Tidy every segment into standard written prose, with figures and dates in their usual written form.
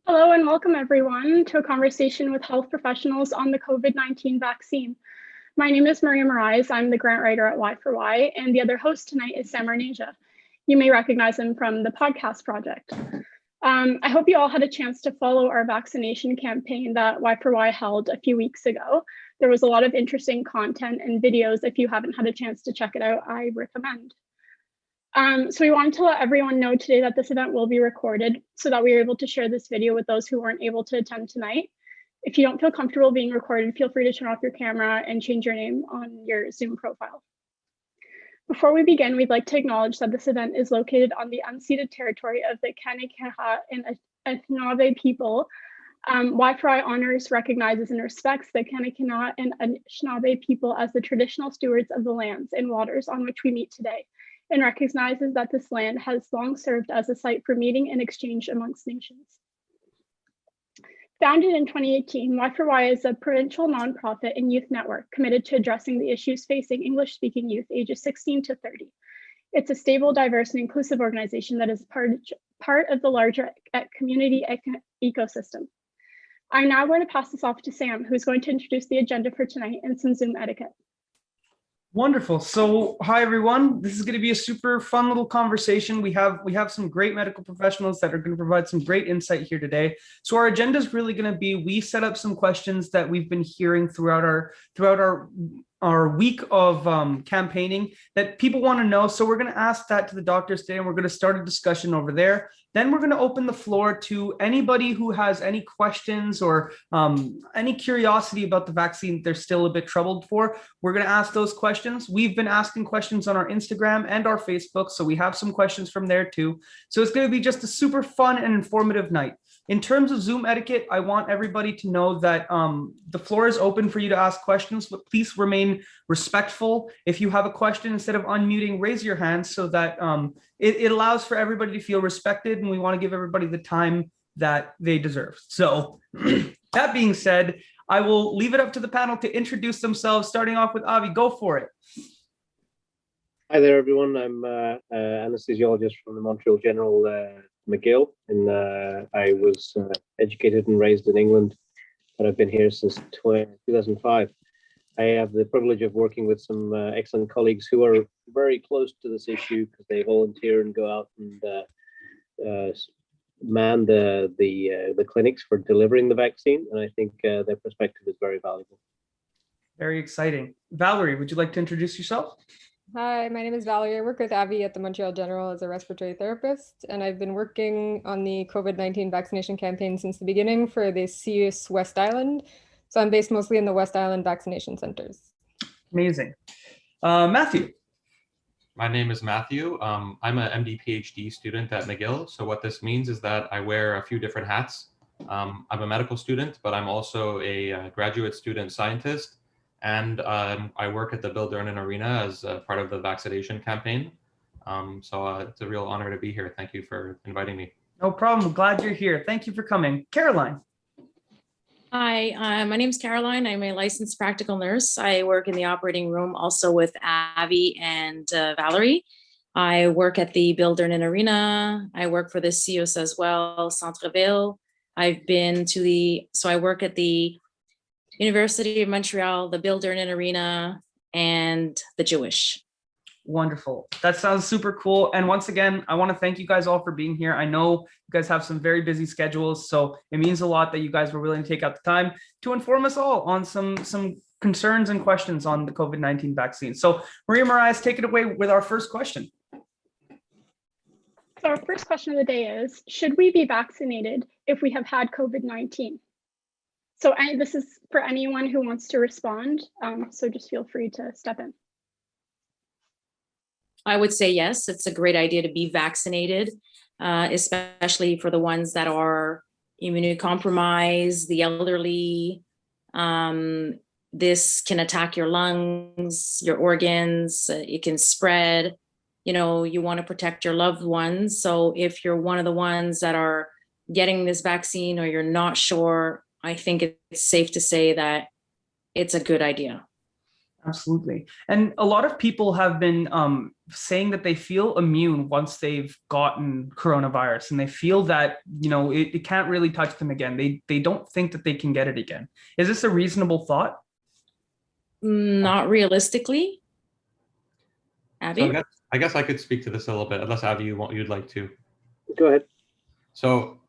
Hello and welcome everyone to a conversation with health professionals on the COVID-19 vaccine. My name is Maria Moraes. I'm the grant writer at Y4Y, and the other host tonight is Sam Arnesia. You may recognize him from the podcast project. I hope you all had a chance to follow our vaccination campaign that Y4Y held a few weeks ago. There was a lot of interesting content and videos. If you haven't had a chance to check it out, I recommend. So we wanted to let everyone know today that this event will be recorded so that we are able to share this video with those who weren't able to attend tonight. If you don't feel comfortable being recorded, feel free to turn off your camera and change your name on your Zoom profile. Before we begin, we'd like to acknowledge that this event is located on the unceded territory of the Kanien'kehà and Anishinaabe people. Y4Y honors, recognizes, and respects the Kanien'kehà and Anishinaabe people as the traditional stewards of the lands and waters on which we meet today, and recognizes that this land has long served as a site for meeting and exchange amongst nations. Founded in 2018, Y4Y is a provincial nonprofit and youth network committed to addressing the issues facing English-speaking youth ages 16 to 30. It's a stable, diverse, and inclusive organization that is part of the larger community ecosystem. I'm now going to pass this off to Sam, who's going to introduce the agenda for tonight and some Zoom etiquette. Wonderful. So hi, everyone. This is going to be a super fun little conversation. We have some great medical professionals that are going to provide some great insight here today. So our agenda is really going to be, we set up some questions that we've been hearing throughout our week of campaigning that people want to know. So we're going to ask that to the doctors today, and we're going to start a discussion over there. Then we're going to open the floor to anybody who has any questions or any curiosity about the vaccine they're still a bit troubled for. We're going to ask those questions. We've been asking questions on our Instagram and our Facebook, so we have some questions from there too. So it's going to be just a super fun and informative night. In terms of Zoom etiquette, I want everybody to know that the floor is open for you to ask questions, but please remain respectful. If you have a question, instead of unmuting, raise your hand so that it allows for everybody to feel respected, and we want to give everybody the time that they deserve. So that being said, I will leave it up to the panel to introduce themselves, starting off with Avi. Go for it. Hi there, everyone. I'm an anesthesiologist from the Montreal General McGill, and I was educated and raised in England, but I've been here since 2005. I have the privilege of working with some excellent colleagues who are very close to this issue because they volunteer and go out and man the clinics for delivering the vaccine, and I think their perspective is very valuable. Very exciting. Valerie, would you like to introduce yourself? Hi, my name is Valerie. I work with Avi at the Montreal General as a respiratory therapist, and I've been working on the COVID-19 vaccination campaign since the beginning for the CUS West Island. So I'm based mostly in the West Island vaccination centers. Amazing. Matthew. My name is Matthew. I'm an MD PhD student at McGill. So what this means is that I wear a few different hats. I'm a medical student, but I'm also a graduate student scientist. And I work at the Build, Learn, and Arena as part of the vaccination campaign. So it's a real honor to be here. Thank you for inviting me. No problem. Glad you're here. Thank you for coming. Caroline. Hi, my name is Caroline. I'm a licensed practical nurse. I work in the operating room also with Avi and Valerie. I work at the Build, Learn, and Arena. I work for the CIUS as well, Centreville. I work at the University of Montreal, the Build, Learn, and Arena, and the Jewish. Wonderful. That sounds super cool. And once again, I want to thank you guys all for being here. I know you guys have some very busy schedules, so it means a lot that you guys were willing to take out the time to inform us all on some concerns and questions on the COVID-19 vaccine. So Maria Moraes, take it away with our first question. So our first question of the day is, should we be vaccinated if we have had COVID-19? So this is for anyone who wants to respond, so just feel free to step in. I would say yes, it's a great idea to be vaccinated, especially for the ones that are immunocompromised, the elderly. This can attack your lungs, your organs, it can spread. You know, you want to protect your loved ones. So if you're one of the ones that are getting this vaccine or you're not sure, I think it's safe to say that it's a good idea. Absolutely. And a lot of people have been saying that they feel immune once they've gotten coronavirus, and they feel that, it can't really touch them again. They don't think that they can get it again. Is this a reasonable thought? Not realistically. Abby? So I guess I could speak to this a little bit, unless Abby, you'd like to. Go ahead. So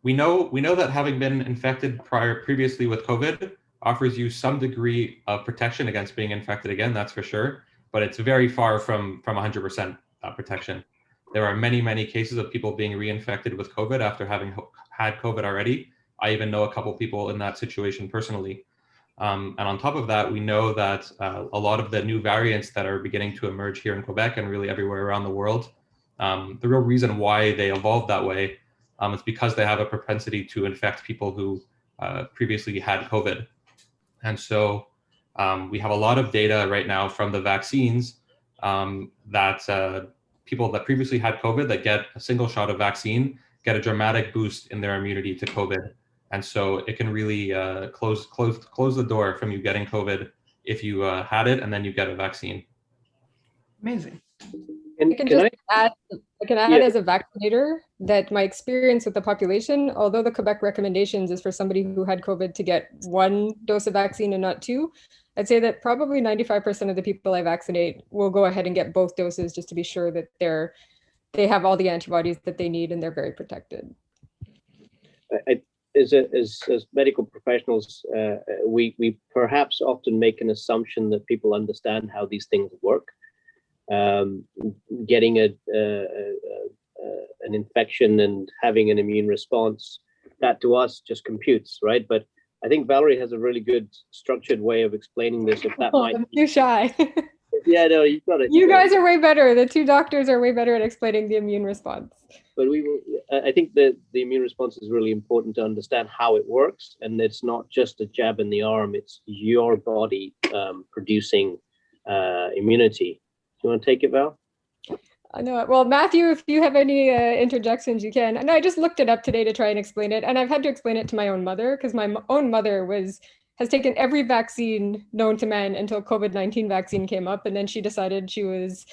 we know that having been infected previously with COVID offers you some degree of protection against being infected again, that's for sure, but it's very far from 100% protection. There are many, many cases of people being reinfected with COVID after having had COVID already. I even know a couple people in that situation personally. And on top of that, we know that a lot of the new variants that are beginning to emerge here in Quebec and really everywhere around the world, the real reason why they evolved that way is because they have a propensity to infect people who previously had COVID. And so we have a lot of data right now from the vaccines that people that previously had COVID that get a single shot of vaccine get a dramatic boost in their immunity to COVID. And so it can really close the door from you getting COVID if you had it and then you get a vaccine. Amazing. I can add as a vaccinator that my experience with the population, although the Quebec recommendations is for somebody who had COVID to get 1 dose of vaccine and not 2, I'd say that probably 95% of the people I vaccinate will go ahead and get both doses just to be sure that they have all the antibodies that they need and they're very protected. As medical professionals, we perhaps often make an assumption that people understand how these things work. Getting an infection and having an immune response, that to us just computes, right? But I think Valerie has a really good structured way of explaining this. If that might I'm too shy. Yeah, no, you've got it. You guys are way better. The 2 doctors are way better at explaining the immune response. But I think that the immune response is really important to understand how it works, and it's not just a jab in the arm; it's your body producing immunity. Do you want to take it, Val? I know. Well, Matthew, if you have any interjections, you can. And I just looked it up today to try and explain it, and I've had to explain it to my own mother because my own mother has taken every vaccine known to man until COVID-19 vaccine came up, and then she decided she was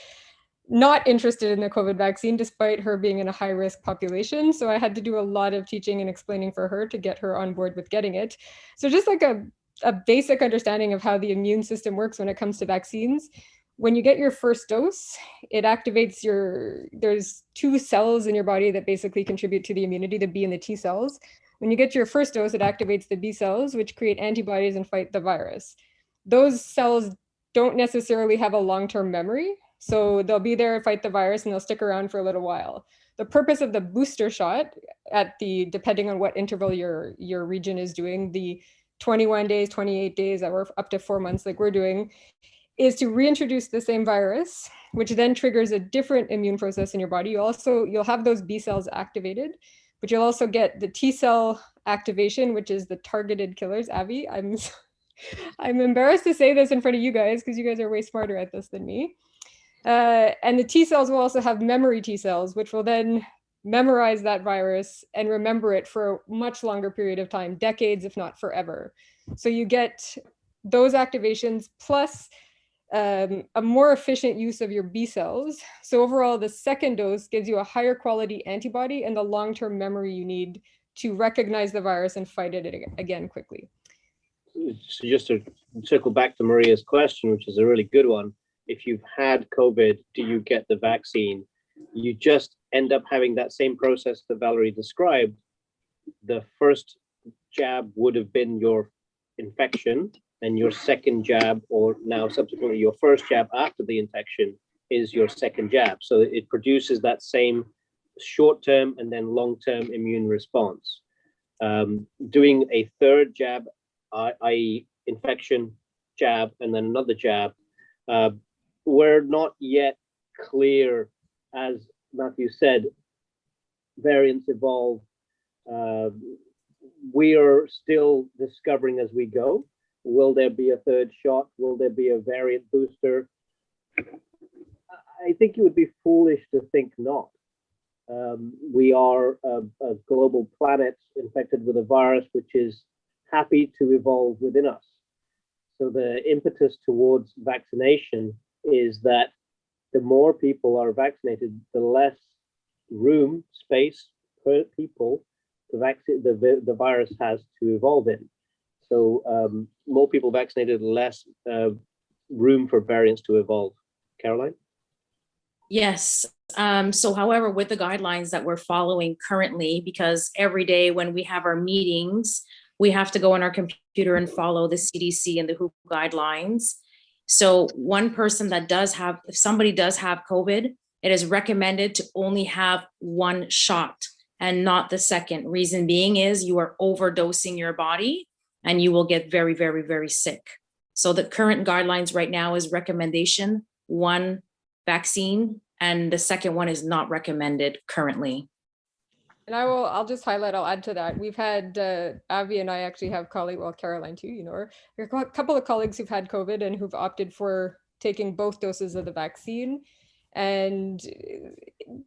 not interested in the COVID vaccine despite her being in a high-risk population. So I had to do a lot of teaching and explaining for her to get her on board with getting it. So just like a basic understanding of how the immune system works when it comes to vaccines. When you get your first dose, it activates there's 2 cells in your body that basically contribute to the immunity, the B and the T cells. When you get your first dose, it activates the B cells, which create antibodies and fight the virus. Those cells don't necessarily have a long-term memory, so they'll be there, fight the virus, and they'll stick around for a little while. The purpose of the booster shot, depending on what interval your region is doing, the 21 days, 28 days, or up to 4 months like we're doing, is to reintroduce the same virus, which then triggers a different immune process in your body. You'll have those B cells activated, but you'll also get the T cell activation, which is the targeted killers. Abby, I'm embarrassed to say this in front of you guys because you guys are way smarter at this than me. And the T cells will also have memory T cells, which will then memorize that virus and remember it for a much longer period of time, decades, if not forever. So you get those activations plus a more efficient use of your B cells. So overall, the second dose gives you a higher quality antibody and the long-term memory you need to recognize the virus and fight it again quickly. So just to circle back to Maria's question, which is a really good one. If you've had COVID, do you get the vaccine? You just end up having that same process that Valerie described. The first jab would have been your infection, and your second jab, or now subsequently your first jab after the infection, is your second jab. So it produces that same short-term and then long-term immune response. Doing a third jab, i.e. infection, jab, and then another jab, we're not yet clear, as Matthew said, variants evolve. We are still discovering as we go. Will there be a third shot? Will there be a variant booster? I think it would be foolish to think not. We are a global planet infected with a virus which is happy to evolve within us. So the impetus towards vaccination is that the more people are vaccinated, the less room, space per people the virus has to evolve in. So more people vaccinated, less room for variants to evolve. Caroline? Yes. So however, with the guidelines that we're following currently, because every day when we have our meetings, we have to go on our computer and follow the CDC and the WHO guidelines. So one person that does have, if somebody does have COVID, it is recommended to only have one shot and not the second. Reason being is you are overdosing your body and you will get very, very, very sick. So the current guidelines right now is recommendation, one vaccine, and the second one is not recommended currently. And I'll just highlight, I'll add to that. We've had, Avi and I actually have colleagues, well, Caroline too, you know her. There are a couple of colleagues who've had COVID and who've opted for taking both doses of the vaccine. And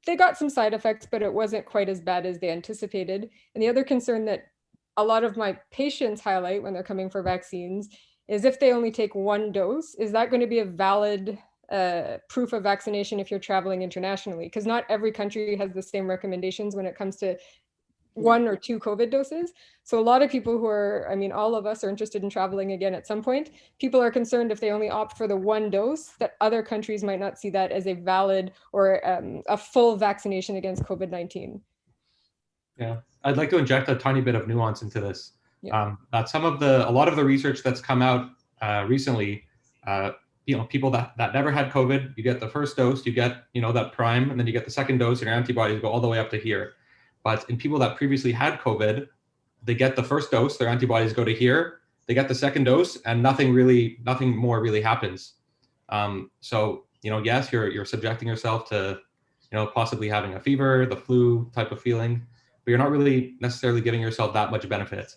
they got some side effects, but it wasn't quite as bad as they anticipated. And the other concern that a lot of my patients highlight when they're coming for vaccines is if they only take one dose, is that going to be a valid proof of vaccination if you're traveling internationally? Because not every country has the same recommendations when it comes to 1 or 2 COVID doses. So a lot of people who are, I mean, all of us are interested in traveling again at some point. People are concerned if they only opt for the 1 dose, that other countries might not see that as a valid or a full vaccination against COVID-19. Yeah, I'd like to inject a tiny bit of nuance into this. Yeah. That a lot of the research that's come out recently, people that never had COVID, you get the first dose, you get, that prime, and then you get the second dose, and your antibodies go all the way up to here. But in people that previously had COVID, they get the first dose, their antibodies go to here, they get the second dose, and nothing more really happens. So, yes, you're subjecting yourself to, possibly having a fever, the flu type of feeling, but you're not really necessarily giving yourself that much benefit.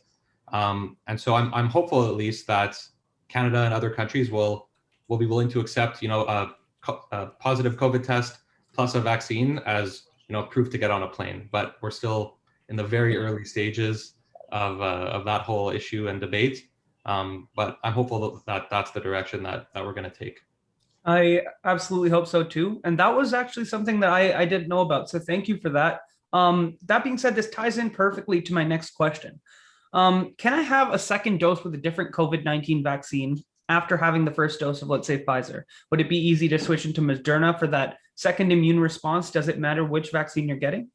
And so I'm hopeful at least that Canada and other countries will be willing to accept, a positive COVID test plus a vaccine as, proof to get on a plane. But we're still in the very early stages of that whole issue and debate. But I'm hopeful that that's the direction that we're going to take. I absolutely hope so too. And that was actually something that I didn't know about. So thank you for that. That being said, this ties in perfectly to my next question. Can I have a second dose with a different COVID-19 vaccine after having the first dose of, let's say, Pfizer? Would it be easy to switch into Moderna for that second immune response? Does it matter which vaccine you're getting?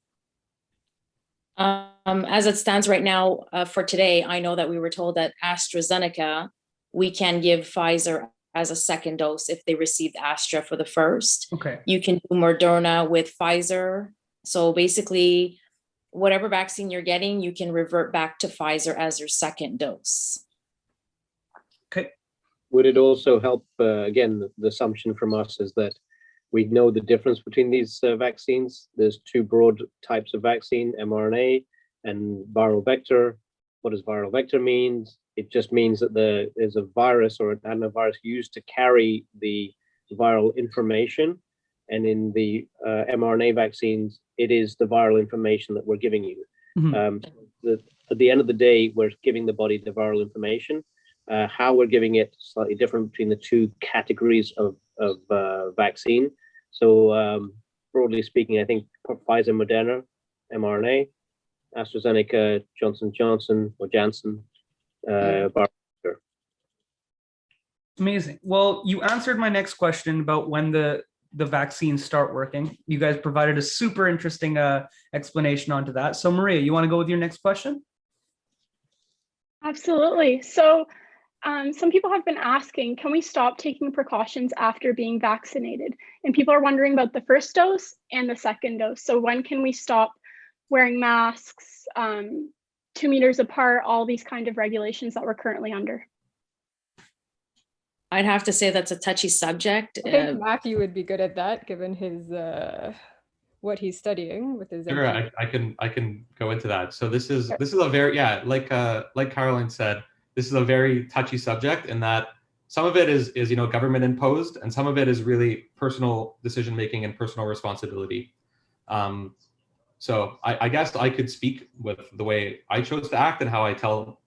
As it stands right now, for today, I know that we were told that AstraZeneca, we can give Pfizer as a second dose if they received Astra for the first. Okay. You can do Moderna with Pfizer. So basically, whatever vaccine you're getting, you can revert back to Pfizer as your second dose. Okay. Would it also help, again, the assumption from us is that we know the difference between these vaccines. There's 2 broad types of vaccine, mRNA and viral vector. What does viral vector mean? It just means that there's a virus or an adenovirus used to carry the viral information. And in the mRNA vaccines, it is the viral information that we're giving you. Mm-hmm. At the end of the day, we're giving the body the viral information. How we're giving it slightly different between the 2 categories of vaccine. So broadly speaking, I think Pfizer, Moderna, mRNA, AstraZeneca, Johnson Johnson or Janssen, Amazing. Well, you answered my next question about when the vaccines start working. You guys provided a super interesting explanation onto that. So Maria, you want to go with your next question? Absolutely. So some people have been asking, can we stop taking precautions after being vaccinated? And people are wondering about the first dose and the second dose. So when can we stop wearing masks, 2 meters apart, all these kind of regulations that we're currently under? I'd have to say that's a touchy subject. I think Matthew would be good at that, given his what he's studying with his. Sure, I can go into that. So this is a very, like Caroline said, this is a very touchy subject in that some of it is government imposed, and some of it is really personal decision making and personal responsibility. So I guess I could speak with the way I chose to act and how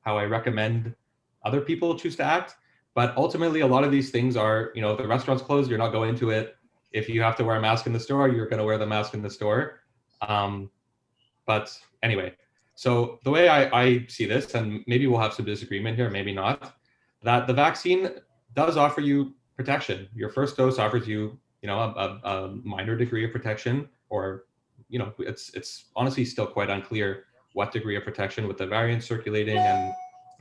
I recommend other people choose to act. But ultimately, a lot of these things are, if the restaurant's closed, you're not going to it. If you have to wear a mask in the store, you're going to wear the mask in the store. But anyway, so the way I see this, and maybe we'll have some disagreement here, maybe not, that the vaccine does offer you protection. Your first dose offers you, a minor degree of protection, or, it's honestly still quite unclear what degree of protection with the variants circulating and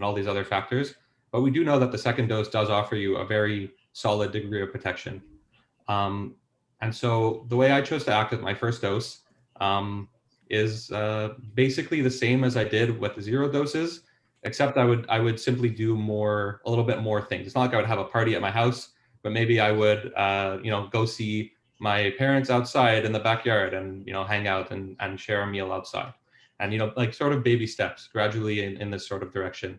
all these other factors. But we do know that the second dose does offer you a very solid degree of protection. And so the way I chose to act with my first dose is basically the same as I did with the 0 doses, except I would simply do a little bit more things. It's not like I would have a party at my house, but maybe I would, go see my parents outside in the backyard and, hang out and share a meal outside. And, like sort of baby steps gradually in this sort of direction.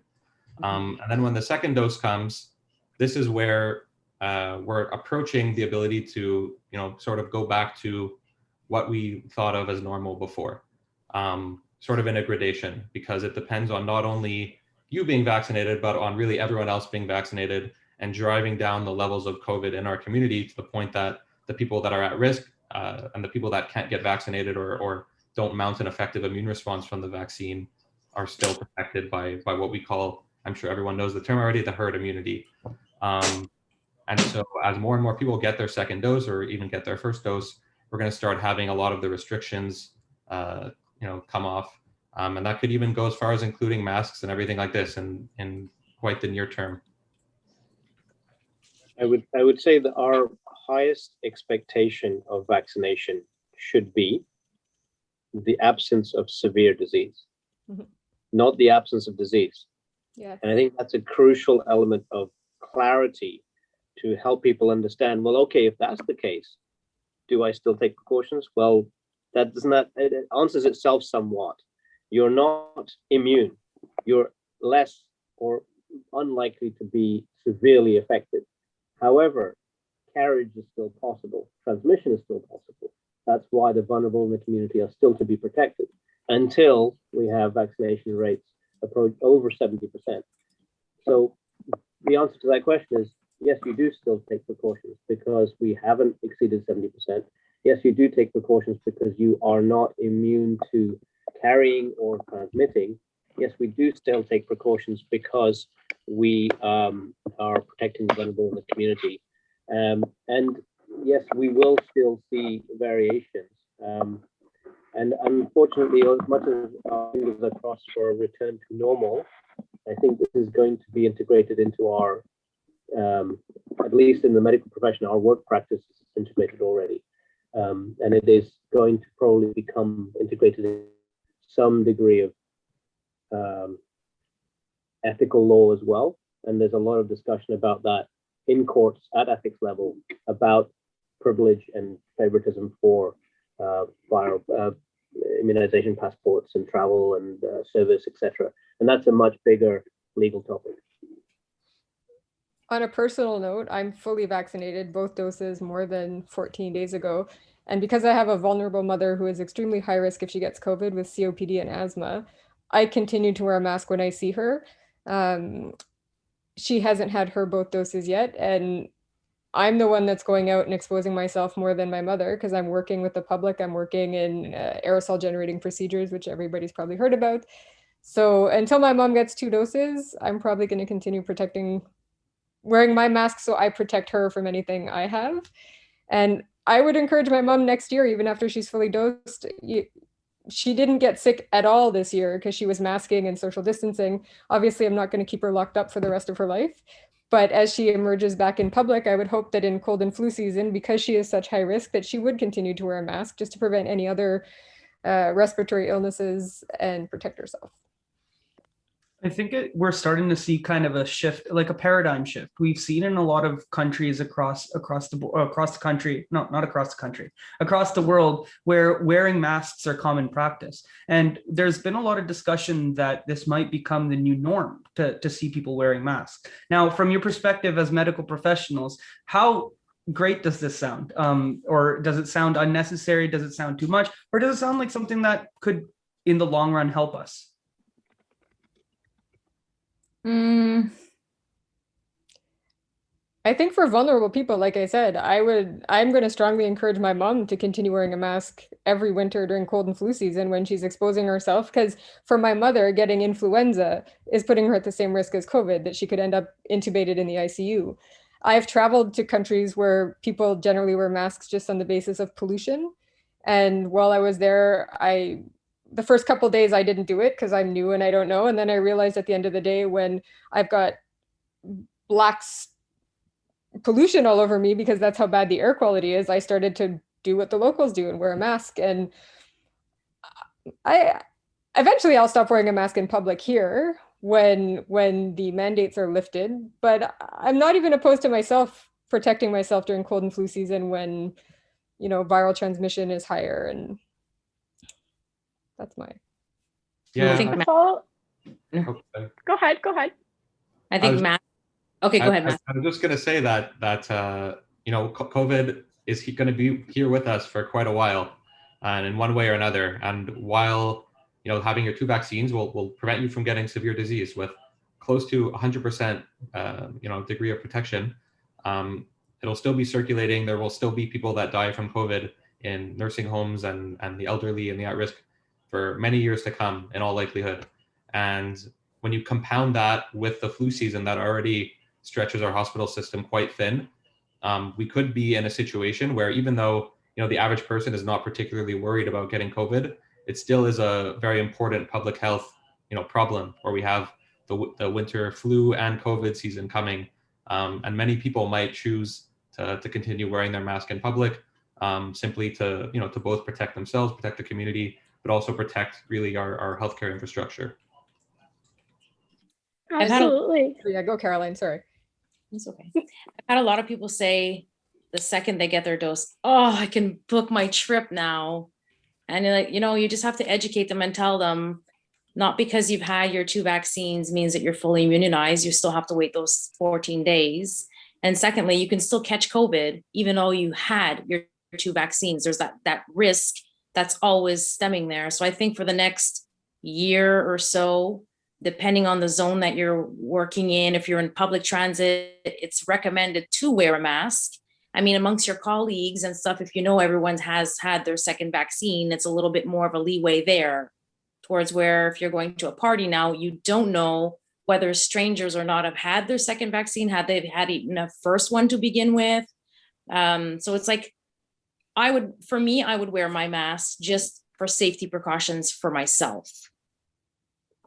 And then when the second dose comes, this is where we're approaching the ability to, sort of go back to what we thought of as normal before, sort of in a gradation, because it depends on not only you being vaccinated, but on really everyone else being vaccinated and driving down the levels of COVID in our community to the point that the people that are at risk and the people that can't get vaccinated or don't mount an effective immune response from the vaccine are still protected by what we call, I'm sure everyone knows the term already, the herd immunity. And so as more and more people get their second dose or even get their first dose, we're going to start having a lot of the restrictions, come off. And that could even go as far as including masks and everything like this in quite the near term. I would say that our highest expectation of vaccination should be the absence of severe disease, not the absence of disease. Yeah. And I think that's a crucial element of clarity to help people understand, well, okay, if that's the case, do I still take precautions? Well, it answers itself somewhat. You're not immune. You're less or unlikely to be severely affected. However, carriage is still possible. Transmission is still possible. That's why the vulnerable in the community are still to be protected until we have vaccination rates approach over 70%. So the answer to that question is, yes, you do still take precautions because we haven't exceeded 70%. Yes, you do take precautions because you are not immune to carrying or transmitting. Yes, we do still take precautions because we are protecting the vulnerable in the community. And yes, we will still see variations. And unfortunately, as much as our fingers are crossed for a return to normal, I think this is going to be integrated into our, at least in the medical profession, our work practice is integrated already. And it is going to probably become integrated in some degree of ethical law as well. And there's a lot of discussion about that in courts at ethics level about privilege and favoritism for immunization passports and travel and service, etc. And that's a much bigger legal topic. On a personal note, I'm fully vaccinated, both doses more than 14 days ago. And because I have a vulnerable mother who is extremely high risk if she gets COVID with COPD and asthma, I continue to wear a mask when I see her. She hasn't had her both doses yet. And I'm the one that's going out and exposing myself more than my mother because I'm working with the public. I'm working in aerosol generating procedures, which everybody's probably heard about. So until my mom gets 2 doses, I'm probably going to continue wearing my mask so I protect her from anything I have. And I would encourage my mom next year, even after she's fully dosed. She didn't get sick at all this year because she was masking and social distancing. Obviously, I'm not going to keep her locked up for the rest of her life. But as she emerges back in public, I would hope that in cold and flu season, because she is such high risk, that she would continue to wear a mask just to prevent any other respiratory illnesses and protect herself. I think we're starting to see kind of a shift, like a paradigm shift. We've seen in a lot of countries across the world, where wearing masks are common practice. And there's been a lot of discussion that this might become the new norm to see people wearing masks. Now, from your perspective as medical professionals, how great does this sound? Or does it sound unnecessary? Does it sound too much? Or does it sound like something that could, in the long run, help us? I think for vulnerable people, like I said, I'm going to strongly encourage my mom to continue wearing a mask every winter during cold and flu season when she's exposing herself. Because for my mother, getting influenza is putting her at the same risk as COVID, that she could end up intubated in the ICU. I've traveled to countries where people generally wear masks just on the basis of pollution. And while I was there, the first couple of days I didn't do it because I'm new and I don't know. And then I realized at the end of the day, when I've got black pollution all over me because that's how bad the air quality is, I started to do what the locals do and wear a mask. And I eventually I'll stop wearing a mask in public here when the mandates are lifted. But I'm not even opposed to myself protecting myself during cold and flu season when, viral transmission is higher. And that's my. Yeah. I think Okay. Go ahead. I think Matt. Okay, go ahead, Matt. I was just going to say that COVID is going to be here with us for quite a while, and in one way or another. And while having your 2 vaccines will prevent you from getting severe disease with close to 100% degree of protection, it'll still be circulating. There will still be people that die from COVID in nursing homes and the elderly and the at risk for many years to come, in all likelihood. And when you compound that with the flu season that already stretches our hospital system quite thin, we could be in a situation where, even though the average person is not particularly worried about getting COVID, it still is a very important public health problem, where we have the winter flu and COVID season coming, and many people might choose to continue wearing their mask in public, simply to to both protect themselves, protect the community, but also protect really our healthcare infrastructure. Absolutely. Yeah, go Caroline, sorry. It's okay. I've had a lot of people say the second they get their dose, oh, I can book my trip now. And you're like, you just have to educate them and tell them, not because you've had your 2 vaccines means that you're fully immunized. You still have to wait those 14 days. And secondly, you can still catch COVID even though you had your 2 vaccines. There's that risk that's always stemming there. So I think for the next year or so, depending on the zone that you're working in, if you're in public transit, it's recommended to wear a mask. I mean, amongst your colleagues and stuff, if everyone has had their 2nd vaccine, it's a little bit more of a leeway there, towards where if you're going to a party now, you don't know whether strangers or not have had their 2nd vaccine, had they had eaten a first one to begin with. So it's like, I would wear my mask just for safety precautions for myself.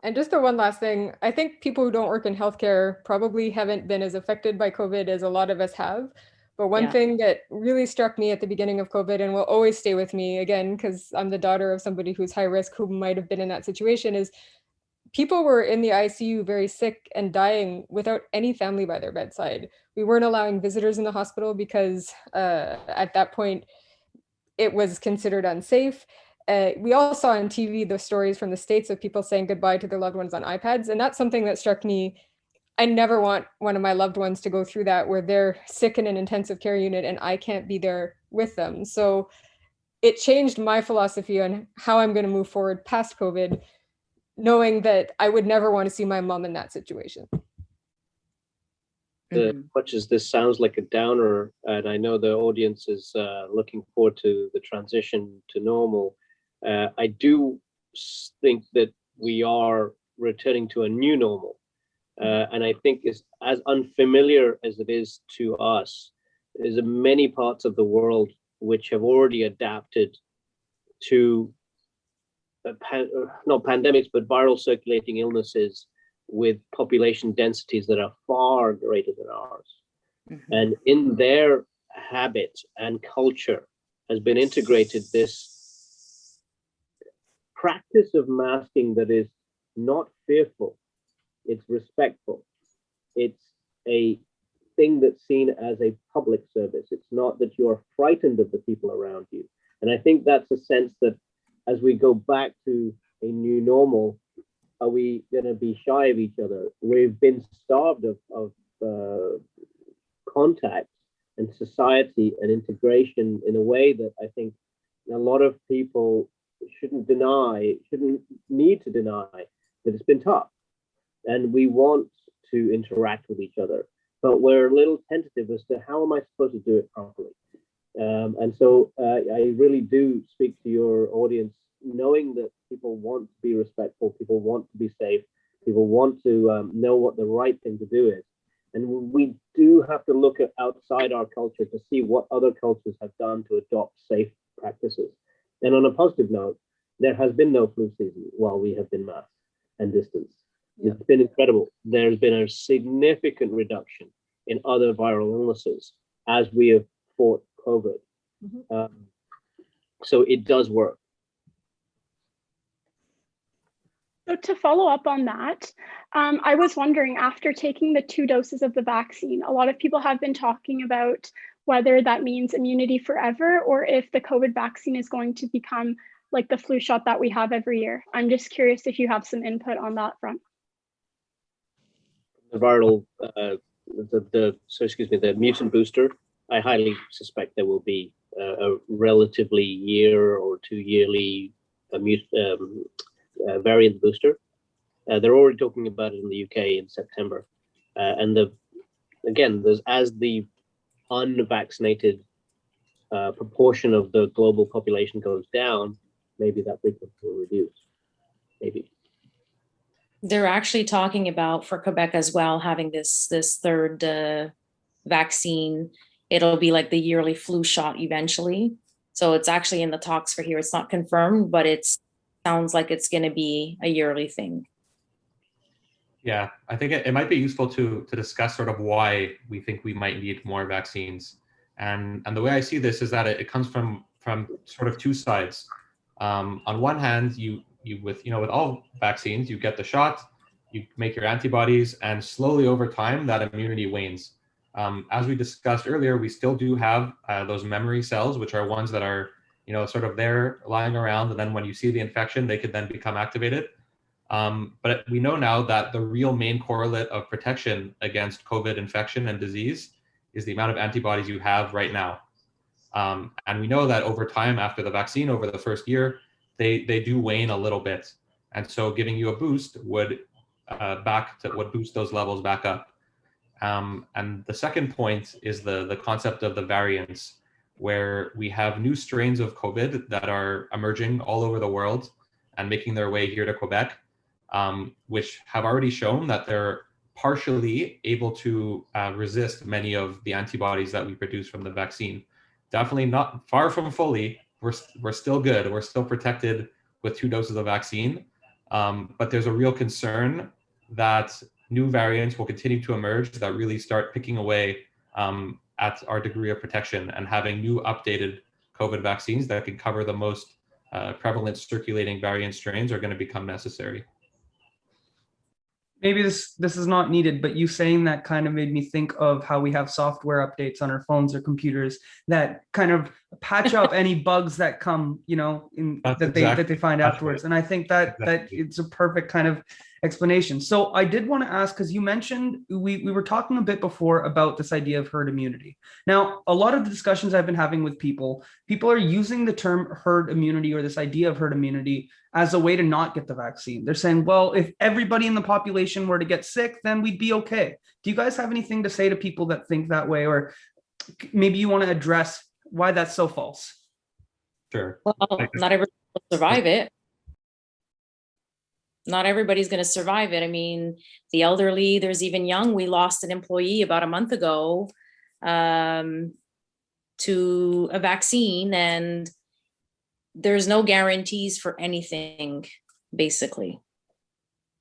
And just the one last thing, I think people who don't work in healthcare probably haven't been as affected by COVID as a lot of us have. But one thing that really struck me at the beginning of COVID and will always stay with me, again, because I'm the daughter of somebody who's high risk, who might have been in that situation, is people were in the ICU very sick and dying without any family by their bedside. We weren't allowing visitors in the hospital because at that point, it was considered unsafe. We all saw on TV the stories from the States of people saying goodbye to their loved ones on iPads. And that's something that struck me. I never want one of my loved ones to go through that, where they're sick in an intensive care unit and I can't be there with them. So it changed my philosophy on how I'm going to move forward past COVID, knowing that I would never want to see my mom in that situation. As much as this sounds like a downer, and I know the audience is looking forward to the transition to normal, I do think that we are returning to a new normal. And I think it's as unfamiliar as it is to us. There's many parts of the world which have already adapted to not pandemics, but viral circulating illnesses with population densities that are far greater than ours. Mm-hmm. And in their habit and culture has been integrated this practice of masking that is not fearful, it's respectful. It's a thing that's seen as a public service. It's not that you are frightened of the people around you. And I think that's a sense that as we go back to a new normal, are we going to be shy of each other? We've been starved of contact and society and integration in a way that I think a lot of people shouldn't need to deny that it's been tough. And we want to interact with each other. but we're a little tentative as to how am I supposed to do it properly. And so I really do speak to your audience, knowing that people want to be respectful, people want to be safe, people want to know what the right thing to do is. And we do have to look at outside our culture to see what other cultures have done to adopt safe practices. And on a positive note, there has been no flu season while we have been masked and distanced. Yeah. It's been incredible. There's been a significant reduction in other viral illnesses as we have fought COVID. Mm-hmm. So it does work. So to follow up on that, I was wondering, after taking the 2 doses of the vaccine, a lot of people have been talking about whether that means immunity forever or if the COVID vaccine is going to become like the flu shot that we have every year. I'm just curious if you have some input on that front. The viral, the mutant booster, I highly suspect there will be a relatively year or 2 yearly variant booster. They're already talking about it in the UK in September. And as the unvaccinated proportion of the global population goes down, maybe that frequency will reduce. Maybe. They're actually talking about, for Quebec as well, having this third vaccine. It'll be like the yearly flu shot eventually. So it's actually in the talks for here. It's not confirmed, but it sounds like it's going to be a yearly thing. Yeah, I think it might be useful to discuss sort of why we think we might need more vaccines. And the way I see this is that it comes from sort of 2 sides. On one hand, you with all vaccines, you get the shot, you make your antibodies, and slowly over time that immunity wanes. As we discussed earlier, we still do have those memory cells, which are ones that are sort of there lying around, and then when you see the infection, they could then become activated. But we know now that the real main correlate of protection against COVID infection and disease is the amount of antibodies you have right now. And we know that over time, after the vaccine, over the first year, they do wane a little bit. And so giving you a boost would boost those levels back up. And the second point is the concept of the variants, where we have new strains of COVID that are emerging all over the world and making their way here to Quebec, which have already shown that they're partially able to resist many of the antibodies that we produce from the vaccine. Definitely not far from fully. We're still good. We're still protected with 2 doses of vaccine. But there's a real concern that new variants will continue to emerge that really start picking away at our degree of protection, and having new updated COVID vaccines that can cover the most prevalent circulating variant strains are going to become necessary. Maybe this is not needed, but you saying that kind of made me think of how we have software updates on our phones or computers that kind of patch up any bugs that come, that they find afterwards. And I think that it's a perfect kind of explanation. So I did want to ask, because you mentioned we were talking a bit before about this idea of herd immunity. Now, a lot of the discussions I've been having with people are using the term herd immunity, or this idea of herd immunity, as a way to not get the vaccine. They're saying, well, if everybody in the population were to get sick, then we'd be okay. Do you guys have anything to say to people that think that way? Or maybe you want to address why that's so false? Sure. Well, not everybody will survive it. Not everybody's going to survive it. I mean, the elderly, there's even young. We lost an employee about a month ago to a vaccine, and there's no guarantees for anything, basically.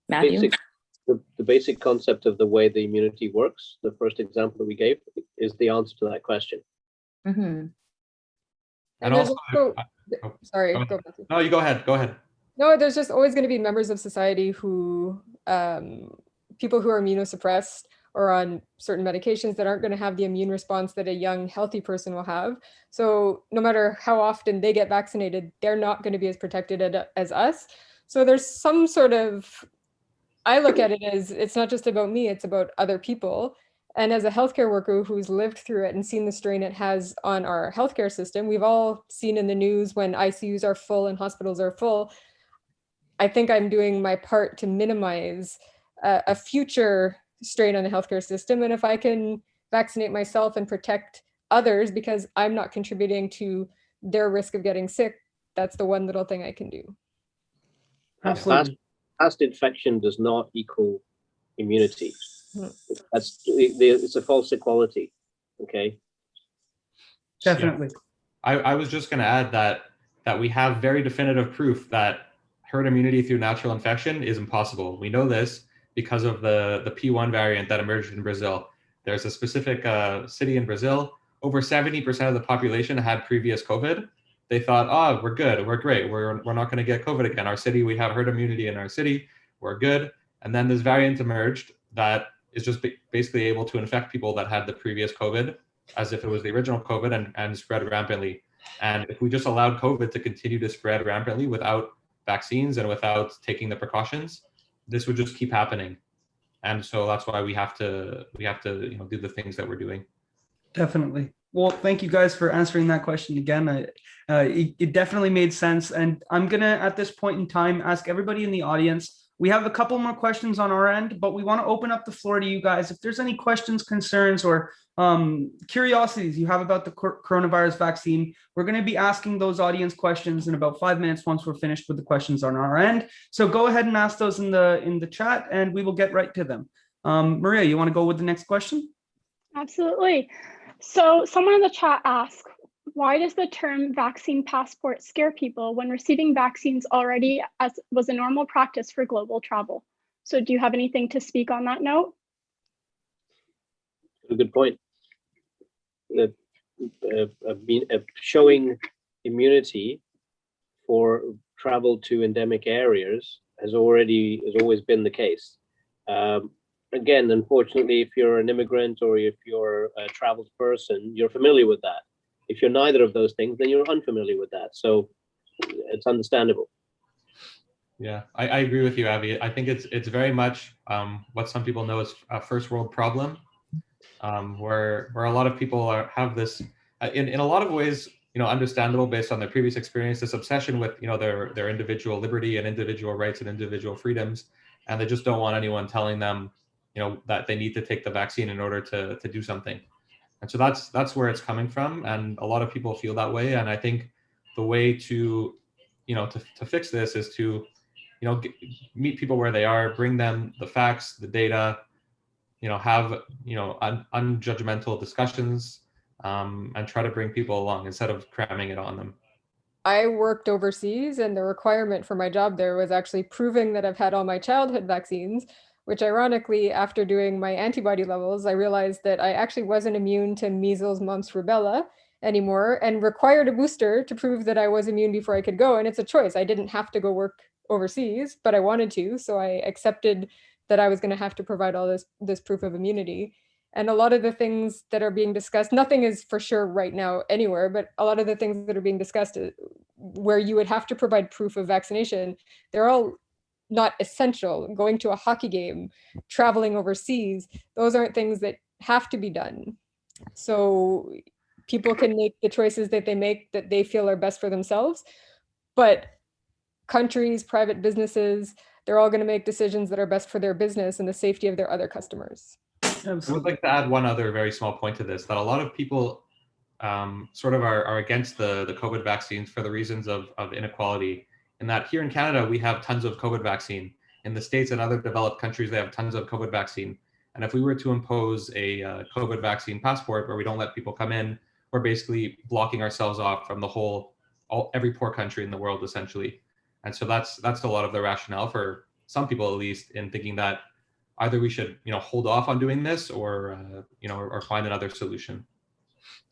Matthew? The basic concept of the way the immunity works, the first example that we gave, is the answer to that question. Mm-hmm. And also, sorry, go ahead. No, you go ahead. No, there's just always going to be members of society who, people who are immunosuppressed or on certain medications that aren't going to have the immune response that a young, healthy person will have. So no matter how often they get vaccinated, they're not going to be as protected as us. So there's some sort of, I look at it as, it's not just about me, it's about other people. And as a healthcare worker who's lived through it and seen the strain it has on our healthcare system, we've all seen in the news when ICUs are full and hospitals are full. I think I'm doing my part to minimize a future strain on the healthcare system. And if I can vaccinate myself and protect others because I'm not contributing to their risk of getting sick, that's the one little thing I can do. Absolutely. Past infection does not equal immunity. Hmm. It's a false equality. Okay. Definitely. I was just going to add that we have very definitive proof that herd immunity through natural infection is impossible. We know this because of the P1 variant that emerged in Brazil. There's a specific city in Brazil, over 70% of the population had previous COVID. They thought, oh, we're good, we're great, we're not going to get COVID again. Our city, we have herd immunity in our city, we're good. And then this variant emerged that is just basically able to infect people that had the previous COVID as if it was the original COVID and spread rampantly. And if we just allowed COVID to continue to spread rampantly without vaccines and without taking the precautions, this would just keep happening. And so that's why we have to do the things that we're doing. Definitely. Well, thank you guys for answering that question again. It definitely made sense. And I'm going to, at this point in time, ask everybody in the audience. We have a couple more questions on our end, but we want to open up the floor to you guys. If there's any questions, concerns, or curiosities you have about the coronavirus vaccine, we're going to be asking those audience questions in about 5 minutes once we're finished with the questions on our end. So go ahead and ask those in the chat, and we will get right to them. Maria, you want to go with the next question? Absolutely. So someone in the chat asked, why does the term vaccine passport scare people when receiving vaccines already as was a normal practice for global travel? So do you have anything to speak on that note? A good point. Showing immunity for travel to endemic areas has always been the case. Again, unfortunately, if you're an immigrant or if you're a traveled person, you're familiar with that. If you're neither of those things, then you're unfamiliar with that. So it's understandable. Yeah, I agree with you, Avi. I think it's very much what some people know as a first world problem, where a lot of people have this, in a lot of ways, understandable based on their previous experience, this obsession with their individual liberty and individual rights and individual freedoms, and they just don't want anyone telling them that they need to take the vaccine in order to do something. And so that's where it's coming from, and a lot of people feel that way. And I think the way to fix this is to meet people where they are, bring them the facts, the data, have unjudgmental discussions, and try to bring people along instead of cramming it on them. I worked overseas, and the requirement for my job there was actually proving that I've had all my childhood vaccines, which ironically, after doing my antibody levels, I realized that I actually wasn't immune to measles, mumps, rubella anymore, and required a booster to prove that I was immune before I could go. And it's a choice. I didn't have to go work overseas, but I wanted to. So I accepted that I was going to have to provide all this proof of immunity. And a lot of the things that are being discussed, nothing is for sure right now anywhere, but a lot of the things that are being discussed where you would have to provide proof of vaccination, they're all not essential. Going to a hockey game, traveling overseas, those aren't things that have to be done. So people can make the choices that they make that they feel are best for themselves. But countries, private businesses, they're all going to make decisions that are best for their business and the safety of their other customers. Absolutely. I would like to add one other very small point to this, that a lot of people sort of are against the COVID vaccines for the reasons of inequality. In that here in Canada, we have tons of COVID vaccine. In the States and other developed countries, they have tons of COVID vaccine. And if we were to impose a COVID vaccine passport where we don't let people come in, we're basically blocking ourselves off from every poor country in the world, essentially. And so that's a lot of the rationale for some people, at least, in thinking that either we should hold off on doing this or find another solution.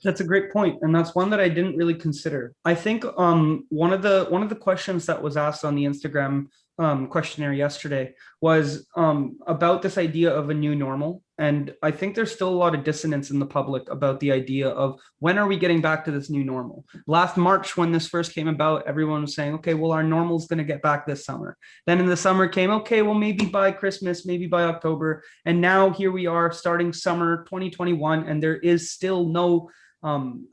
That's a great point, and that's one that I didn't really consider. I think one of the questions that was asked on the Instagram questionnaire yesterday was about this idea of a new normal, and I think there's still a lot of dissonance in the public about the idea of when are we getting back to this new normal. Last March, when this first came about, everyone was saying, okay, well, our normal's going to get back this summer. Then in the summer came, okay, well, maybe by Christmas, maybe by October, and now here we are starting summer 2021, and there is still no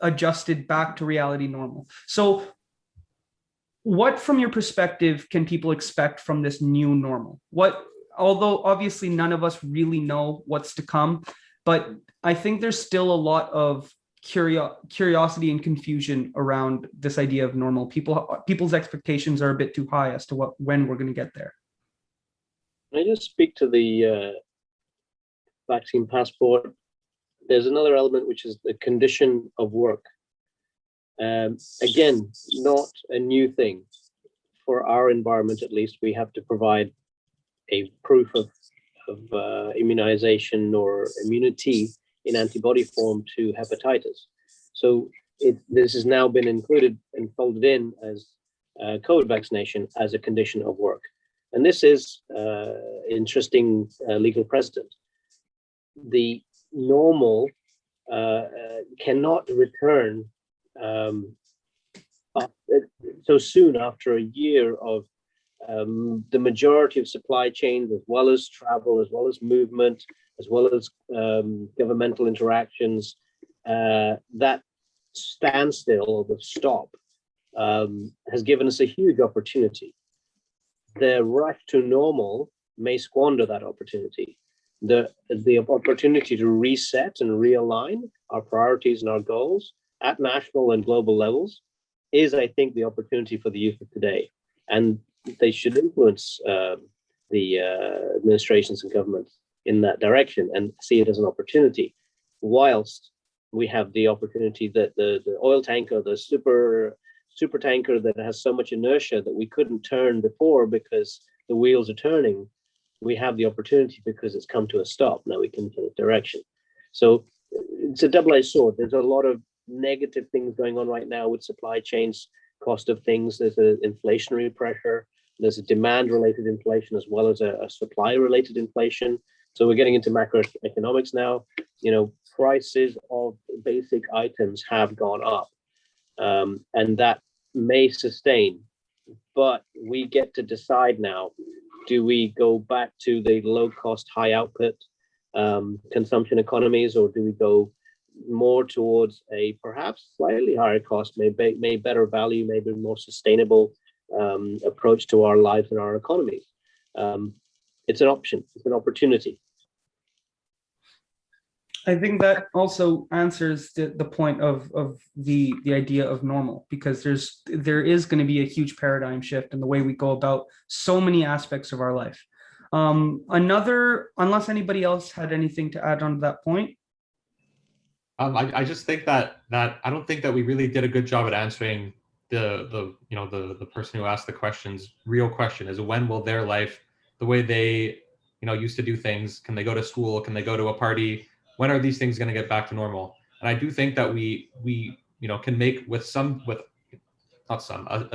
adjusted back to reality normal. So what, from your perspective, can people expect from this new normal? What although obviously none of us really know what's to come, but I think there's still a lot of curiosity and confusion around this idea of normal. People's expectations are a bit too high as to when we're going to get there. Can I just speak to the vaccine passport? There's another element, which is the condition of work. Again, not a new thing. For our environment, at least, we have to provide a proof of immunization or immunity in antibody form to hepatitis. So this has now been included and folded in as COVID vaccination as a condition of work. And this is interesting legal precedent. The normal cannot return so soon after a year of the majority of supply chains, as well as travel, as well as movement, as well as governmental interactions. That standstill or the stop has given us a huge opportunity. The rush to normal may squander that opportunity. The opportunity to reset and realign our priorities and our goals at national and global levels is, I think, the opportunity for the youth of today. And they should influence the administrations and governments in that direction and see it as an opportunity, whilst we have the opportunity that the oil tanker, the super tanker that has so much inertia that we couldn't turn before because the wheels are turning, we have the opportunity because it's come to a stop. Now we can turn direction. So it's a double-edged sword. There's a lot of negative things going on right now with supply chains, cost of things. There's an inflationary pressure. There's a demand-related inflation as well as a supply-related inflation. So we're getting into macroeconomics now. You know, prices of basic items have gone up, and that may sustain. But we get to decide now: do we go back to the low-cost, high-output consumption economies, or do we go more towards a perhaps slightly higher cost, may better value, maybe more sustainable approach to our lives and our economies? It's an option, it's an opportunity. I think that also answers the point of the idea of normal, because there is going to be a huge paradigm shift in the way we go about so many aspects of our life. Unless anybody else had anything to add on to that point. I just think that I don't think that we really did a good job at answering the person who asked the questions. Real question is, when will their life, the way they used to do things, can they go to school, can they go to a party, when are these things going to get back to normal? And I do think that we can make a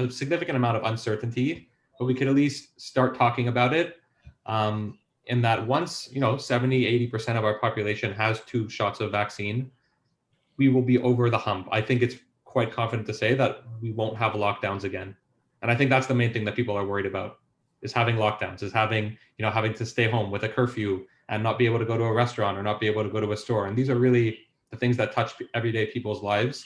significant amount of uncertainty, but we could at least start talking about it. In that once 70-80% of our population has 2 shots of vaccine, we will be over the hump. I think it's quite confident to say that we won't have lockdowns again. And I think that's the main thing that people are worried about, is having lockdowns, is having to stay home with a curfew and not be able to go to a restaurant or not be able to go to a store. And these are really the things that touch everyday people's lives.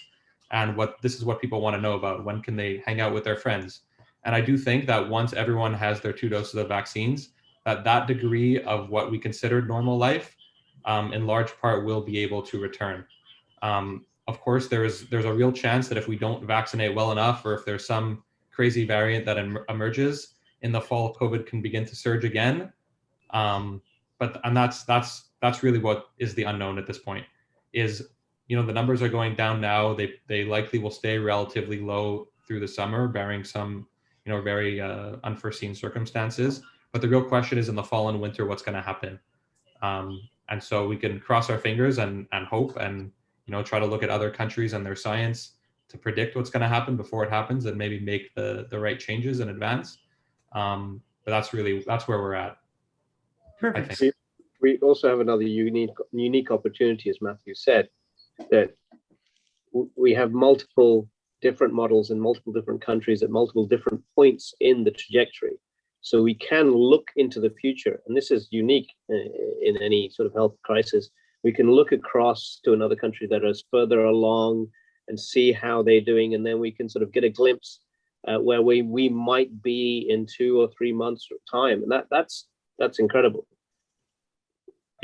And this is what people want to know about. When can they hang out with their friends? And I do think that once everyone has their 2 doses of vaccines, that degree of what we considered normal life, in large part, will be able to return. Of course, there's a real chance that if we don't vaccinate well enough, or if there's some crazy variant that emerges in the fall, COVID can begin to surge again. But that's really what is the unknown at this point. Is the numbers are going down now. They likely will stay relatively low through the summer, barring some very unforeseen circumstances. But the real question is, in the fall and winter, what's going to happen? And so we can cross our fingers and hope and try to look at other countries and their science to predict what's going to happen before it happens, and maybe make the right changes in advance. But that's where we're at. Perfect. I think. We also have another unique opportunity, as Matthew said, that we have multiple different models in multiple different countries at multiple different points in the trajectory. So we can look into the future, and this is unique in any sort of health crisis. We can look across to another country that is further along and see how they're doing, and then we can sort of get a glimpse where we might be in 2 or 3 months time. And That's incredible.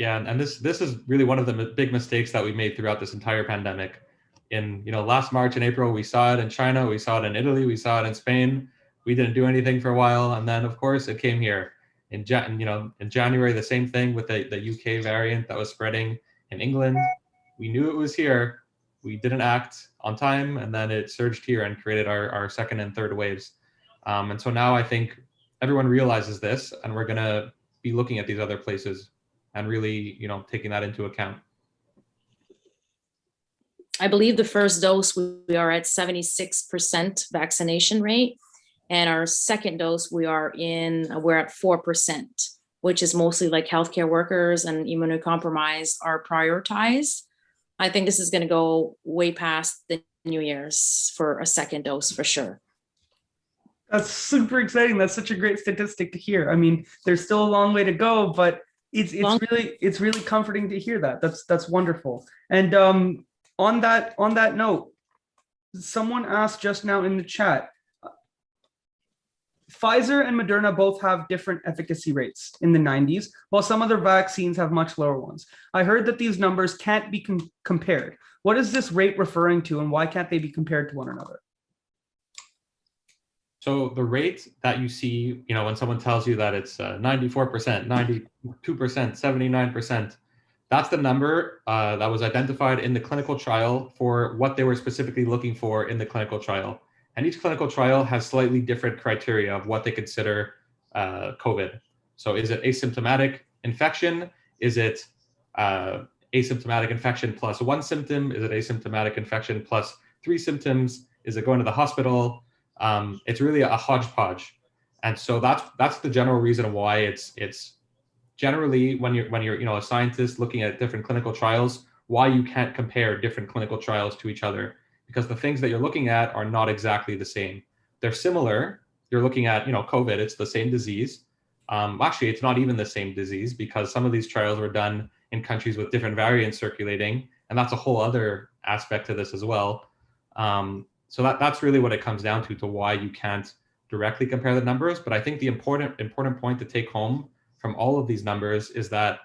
Yeah, and this is really one of the big mistakes that we made throughout this entire pandemic. In last March and April, we saw it in China, we saw it in Italy, we saw it in Spain. We didn't do anything for a while, and then of course it came here. In January, the same thing with the UK variant that was spreading in England. We knew it was here. We didn't act on time, and then it surged here and created our second and third waves. And so now I think everyone realizes this, and we're gonna be looking at these other places and really, taking that into account. I believe the first dose, we are at 76% vaccination rate. And our second dose, we're at 4%, which is mostly like healthcare workers and immunocompromised are prioritized. I think this is going to go way past the New Year's for a second dose for sure. That's super exciting. That's such a great statistic to hear. I mean, there's still a long way to go, but it's really comforting to hear that. That's wonderful. And on that note, someone asked just now in the chat, Pfizer and Moderna both have different efficacy rates in the 90s, while some other vaccines have much lower ones. I heard that these numbers can't be compared. What is this rate referring to, and why can't they be compared to one another? So the rate that you see, when someone tells you that it's 94%, 92%, 79%, that's the number that was identified in the clinical trial for what they were specifically looking for in the clinical trial. And each clinical trial has slightly different criteria of what they consider COVID. So is it asymptomatic infection? Is it asymptomatic infection plus one symptom? Is it asymptomatic infection plus 3 symptoms? Is it going to the hospital? It's really a hodgepodge. And so that's the general reason why it's generally when you're a scientist looking at different clinical trials, why you can't compare different clinical trials to each other, because the things that you're looking at are not exactly the same. They're similar. You're looking at, COVID, it's the same disease. Actually, it's not even the same disease, because some of these trials were done in countries with different variants circulating, and that's a whole other aspect to this as well. So that's really what it comes down to why you can't directly compare the numbers. But I think the important point to take home from all of these numbers is that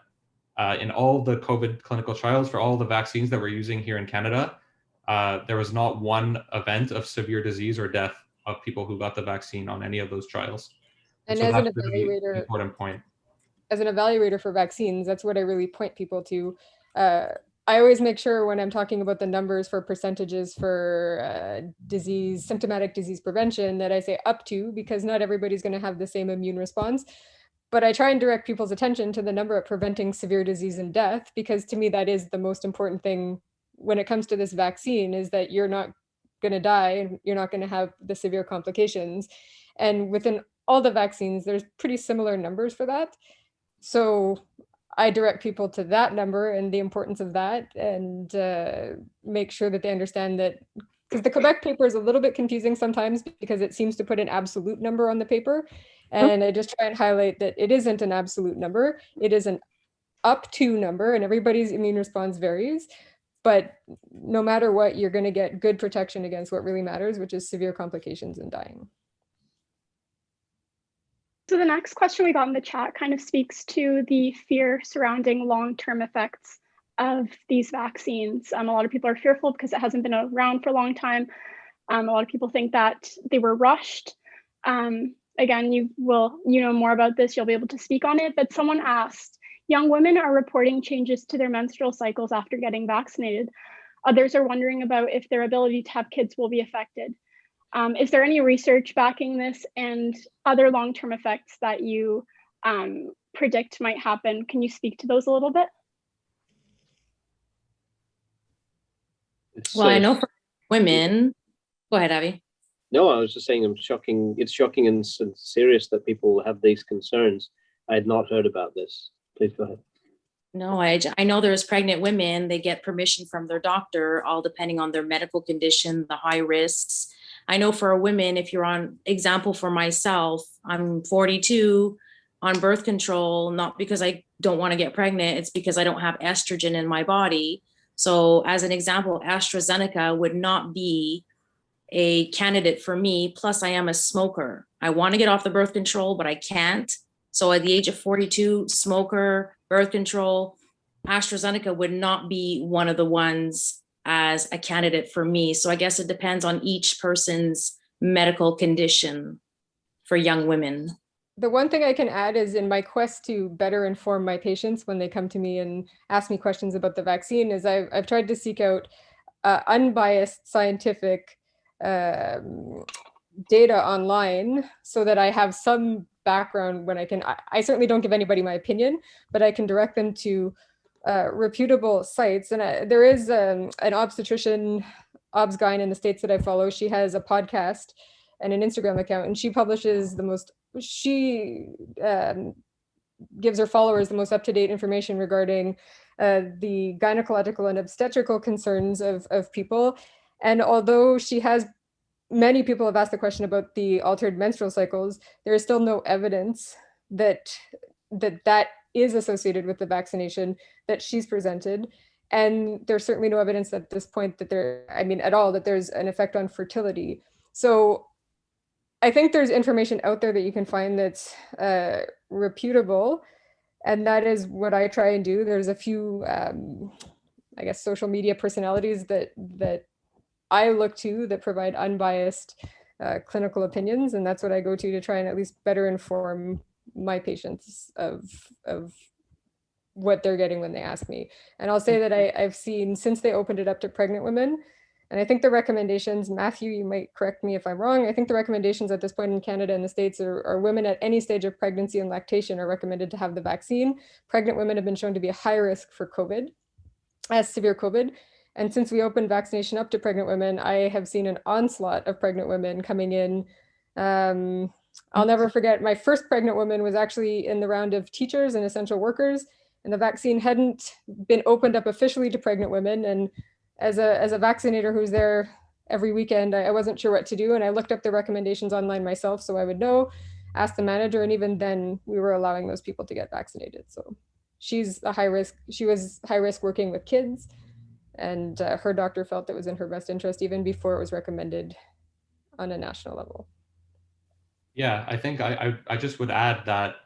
in all the COVID clinical trials for all the vaccines that we're using here in Canada, there was not one event of severe disease or death of people who got the vaccine on any of those trials. And so as an that's really evaluator, an important point. As an evaluator for vaccines, that's what I really point people to. I always make sure when I'm talking about the numbers for percentages for symptomatic disease prevention, that I say up to, because not everybody's going to have the same immune response. But I try and direct people's attention to the number of preventing severe disease and death, because to me, that is the most important thing when it comes to this vaccine, is that you're not going to die and you're not going to have the severe complications. And within all the vaccines, there's pretty similar numbers for that. So I direct people to that number and the importance of that, and make sure that they understand that, because the Quebec paper is a little bit confusing sometimes because it seems to put an absolute number on the paper. And I just try and highlight that it isn't an absolute number. It is an up to number, and everybody's immune response varies. But no matter what, you're going to get good protection against what really matters, which is severe complications and dying. So the next question we got in the chat kind of speaks to the fear surrounding long-term effects of these vaccines. A lot of people are fearful because it hasn't been around for a long time. A lot of people think that they were rushed. Again, you know more about this, you'll be able to speak on it, but someone asked, young women are reporting changes to their menstrual cycles after getting vaccinated. Others are wondering about if their ability to have kids will be affected. Is there any research backing this and other long-term effects that you predict might happen? Can you speak to those a little bit? Well, I know for women, go ahead, Abby. No, I was just saying it's shocking and serious that people have these concerns. I had not heard about this. Please go ahead. No, I know there's pregnant women, they get permission from their doctor, all depending on their medical condition, the high risks. I know for a woman, if you're on example for myself, I'm 42 on birth control, not because I don't want to get pregnant, it's because I don't have estrogen in my body. So as an example, AstraZeneca would not be a candidate for me. Plus I am a smoker. I want to get off the birth control, but I can't So at the age of 42, smoker, birth control, AstraZeneca would not be one of the ones as a candidate for me. So I guess it depends on each person's medical condition for young women. The one thing I can add is in my quest to better inform my patients when they come to me and ask me questions about the vaccine is I've tried to seek out unbiased scientific data online so that I have some background when I certainly don't give anybody my opinion, but I can direct them to reputable sites. And there is an obstetrician, OBSGYN in the States that I follow. She has a podcast and an Instagram account, and she publishes she gives her followers the most up-to-date information regarding the gynecological and obstetrical concerns of people. And although many people have asked the question about the altered menstrual cycles, there is still no evidence that is associated with the vaccination that she's presented. And there's certainly no evidence at this point that that there's an effect on fertility. So I think there's information out there that you can find that's reputable, and that is what I try and do. There's a few, I guess, social media personalities that I look to that provide unbiased clinical opinions, and that's what I go to try and at least better inform my patients of what they're getting when they ask me. And I'll say that I've seen, since they opened it up to pregnant women, and I think the recommendations, Matthew, you might correct me if I'm wrong, I think the recommendations at this point in Canada and the States are women at any stage of pregnancy and lactation are recommended to have the vaccine. Pregnant women have been shown to be a high risk for severe COVID. And since we opened vaccination up to pregnant women, I have seen an onslaught of pregnant women coming in. I'll never forget, my first pregnant woman was actually in the round of teachers and essential workers, and the vaccine hadn't been opened up officially to pregnant women. And as a vaccinator who's there every weekend, I wasn't sure what to do. And I looked up the recommendations online myself so I would know, asked the manager, and even then we were allowing those people to get vaccinated. So she was high risk working with kids, and her doctor felt it was in her best interest even before it was recommended on a national level. Yeah, I think I just would add that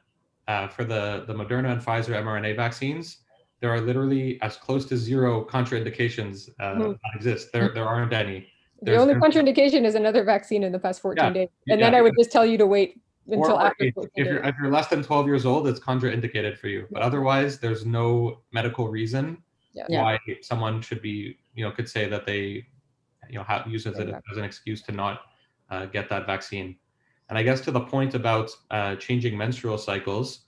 for the Moderna and Pfizer mRNA vaccines, there are literally as close to zero contraindications that exist. There aren't any. The only contraindication is another vaccine in the past 14 days. And then I would just tell you to wait until after 14 days. If you're less than 12 years old, it's contraindicated for you. But otherwise, there's no medical reason why someone should be, could say that they, use it as an excuse to not get that vaccine. And I guess to the point about changing menstrual cycles,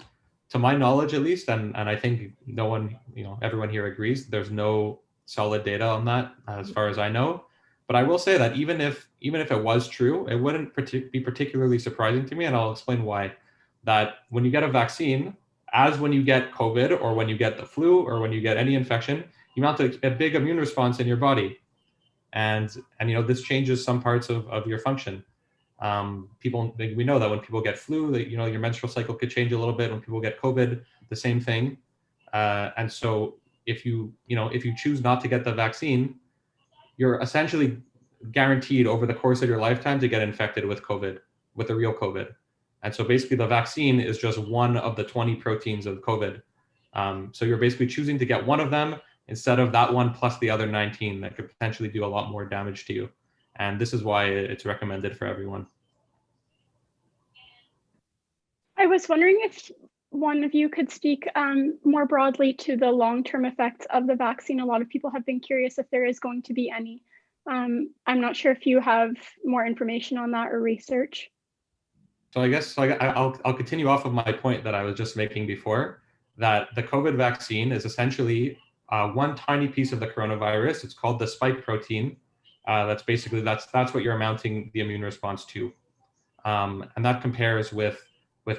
to my knowledge at least, and I think no one, everyone here agrees, there's no solid data on that as far as I know. But I will say that even if it was true, it wouldn't be particularly surprising to me, and I'll explain why. That when you get a vaccine, as when you get COVID or when you get the flu or when you get any infection, you mount a big immune response in your body, and this changes some parts of your function. We know that when people get flu, that your menstrual cycle could change a little bit. When people get COVID, the same thing. And so if you choose not to get the vaccine, you're essentially guaranteed over the course of your lifetime to get infected with COVID, with the real COVID. And so basically the vaccine is just one of the 20 proteins of COVID. So you're basically choosing to get one of them instead of that one plus the other 19 that could potentially do a lot more damage to you. And this is why it's recommended for everyone. I was wondering if one of you could speak more broadly to the long-term effects of the vaccine. A lot of people have been curious if there is going to be any. I'm not sure if you have more information on that or research. So I guess I'll continue off of my point that I was just making before, that the COVID vaccine is essentially one tiny piece of the coronavirus. It's called the spike protein. That's what you're mounting the immune response to. And that compares with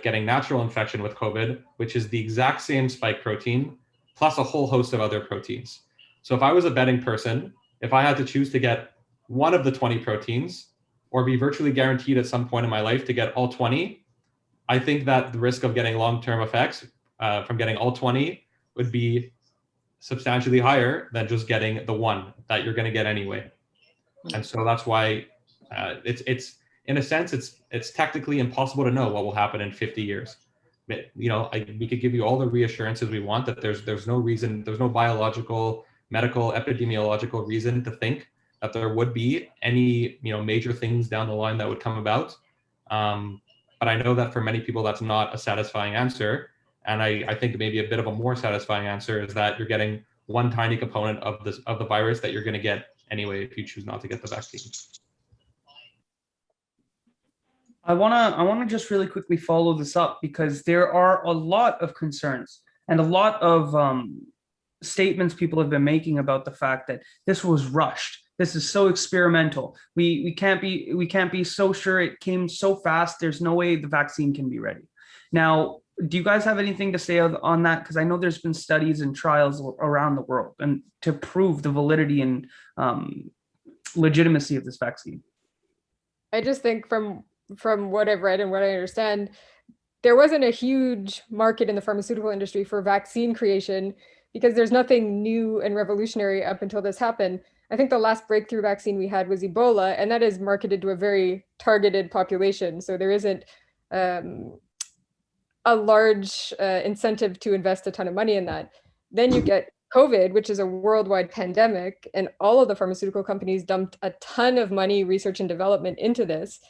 getting natural infection with COVID, which is the exact same spike protein, plus a whole host of other proteins. So if I was a betting person, if I had to choose to get one of the 20 proteins, or be virtually guaranteed at some point in my life to get all 20, I think that the risk of getting long-term effects from getting all 20 would be substantially higher than just getting the one that you're going to get anyway. And so that's why it's in a sense, it's technically impossible to know what will happen in 50 years. we could give you all the reassurances we want that there's no reason, there's no biological, medical, epidemiological reason to think that there would be any major things down the line that would come about. But I know that for many people that's not a satisfying answer, and I think maybe a bit of a more satisfying answer is that you're getting one tiny component of the virus that you're going to get anyway if you choose not to get the vaccine. I wanna just really quickly follow this up, because there are a lot of concerns and a lot of statements people have been making about the fact that this was rushed. This is so experimental. We can't be so sure. It came so fast. There's no way the vaccine can be ready. Now, do you guys have anything to say on that? Because I know there's been studies and trials around the world and to prove the validity and legitimacy of this vaccine. I just think from what I've read and what I understand, there wasn't a huge market in the pharmaceutical industry for vaccine creation because there's nothing new and revolutionary up until this happened. I think the last breakthrough vaccine we had was Ebola, and that is marketed to a very targeted population. So there isn't a large incentive to invest a ton of money in that. Then you get COVID, which is a worldwide pandemic, and all of the pharmaceutical companies dumped a ton of money, research and development into this,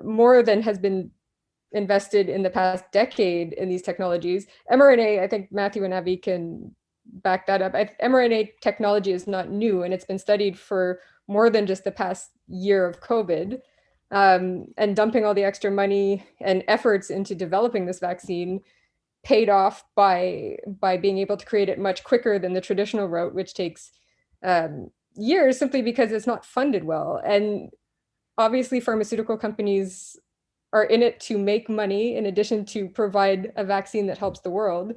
more than has been invested in the past decade in these technologies. mRNA, I think Matthew and Avi can back that up. mRNA technology is not new, and it's been studied for more than just the past year of COVID. And dumping all the extra money and efforts into developing this vaccine paid off by being able to create it much quicker than the traditional route, which takes years simply because it's not funded well. And obviously pharmaceutical companies are in it to make money in addition to provide a vaccine that helps the world.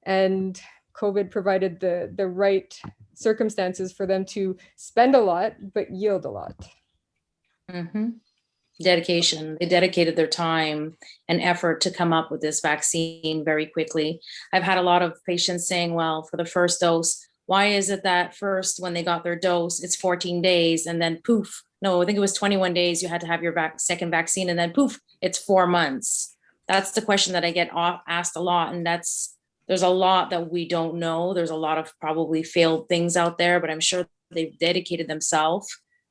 And COVID provided the right circumstances for them to spend a lot, but yield a lot. Mm-hmm. Dedication. They dedicated their time and effort to come up with this vaccine very quickly. I've had a lot of patients saying, well, for the first dose, why is it that first when they got their dose, it's 14 days and then poof, no, I think it was 21 days, you had to have your second vaccine and then poof, it's 4 months. That's the question that I get asked a lot. And there's a lot that we don't know. There's a lot of probably failed things out there, but I'm sure they've dedicated themselves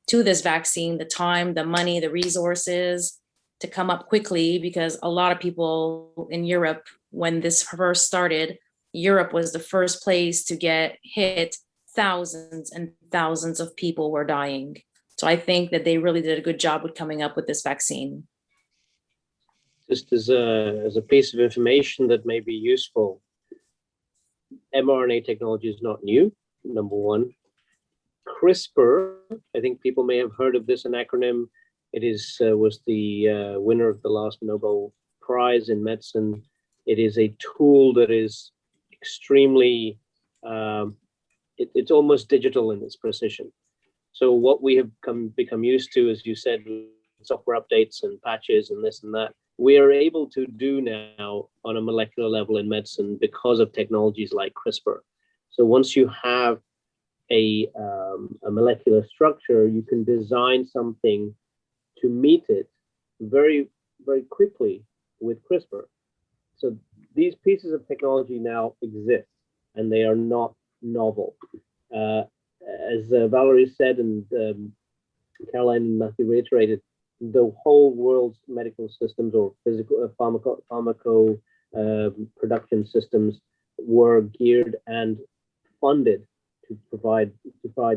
to this vaccine, the time, the money, the resources to come up quickly, because a lot of people in Europe, when this first started, Europe was the first place to get hit. Thousands and thousands of people were dying. So I think that they really did a good job with coming up with this vaccine. Just as a piece of information that may be useful, mRNA technology is not new, number one. CRISPR, I think people may have heard of this, an acronym. It was the winner of the last Nobel Prize in medicine. It is a tool that is extremely, it's almost digital in its precision. So what we have become used to, as you said, software updates and patches and this and that, we are able to do now on a molecular level in medicine because of technologies like CRISPR. So once you have a molecular structure, you can design something to meet it very, very quickly with CRISPR. So these pieces of technology now exist, and they are not novel. As Valerie said, and Caroline and Matthew reiterated, the whole world's medical systems or physical pharmaco production systems were geared and funded to provide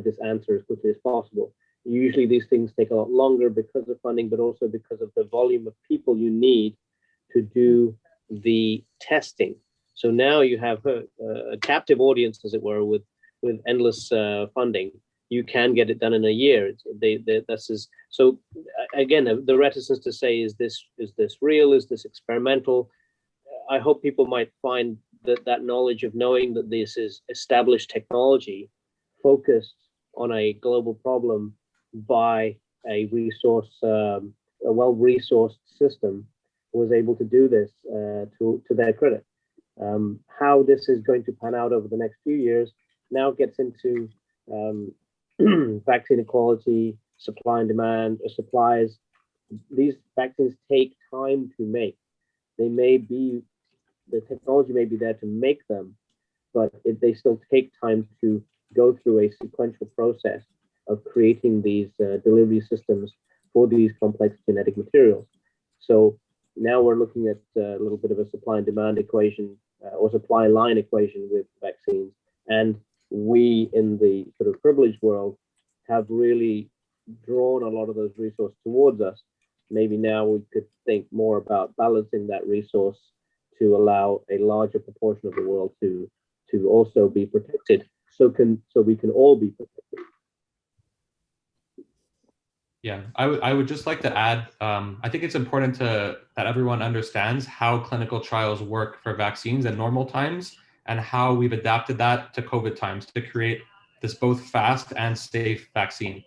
this answer as quickly as possible. Usually these things take a lot longer because of funding, but also because of the volume of people you need to do the testing. So now you have a captive audience, as it were, with endless funding. You can get it done in a year. So again, the reticence to say, is this real? Is this experimental? I hope people might find that knowledge of knowing that this is established technology focused on a global problem by a well-resourced system was able to do this to their credit. How this is going to pan out over the next few years now gets into vaccine equality, supply and demand, supplies. These vaccines take time to make. They may be the technology may be there to make them, but they still take time to go through a sequential process of creating these delivery systems for these complex genetic materials. So now we're looking at a little bit of a supply and demand equation or supply line equation with vaccines. And we in the sort of privileged world have really drawn a lot of those resources towards us. Maybe now we could think more about balancing that resource to allow a larger proportion of the world to also be protected, so we can all be protected. Yeah, I would just like to add, I think it's important that everyone understands how clinical trials work for vaccines in normal times and how we've adapted that to COVID times to create this both fast and safe vaccine.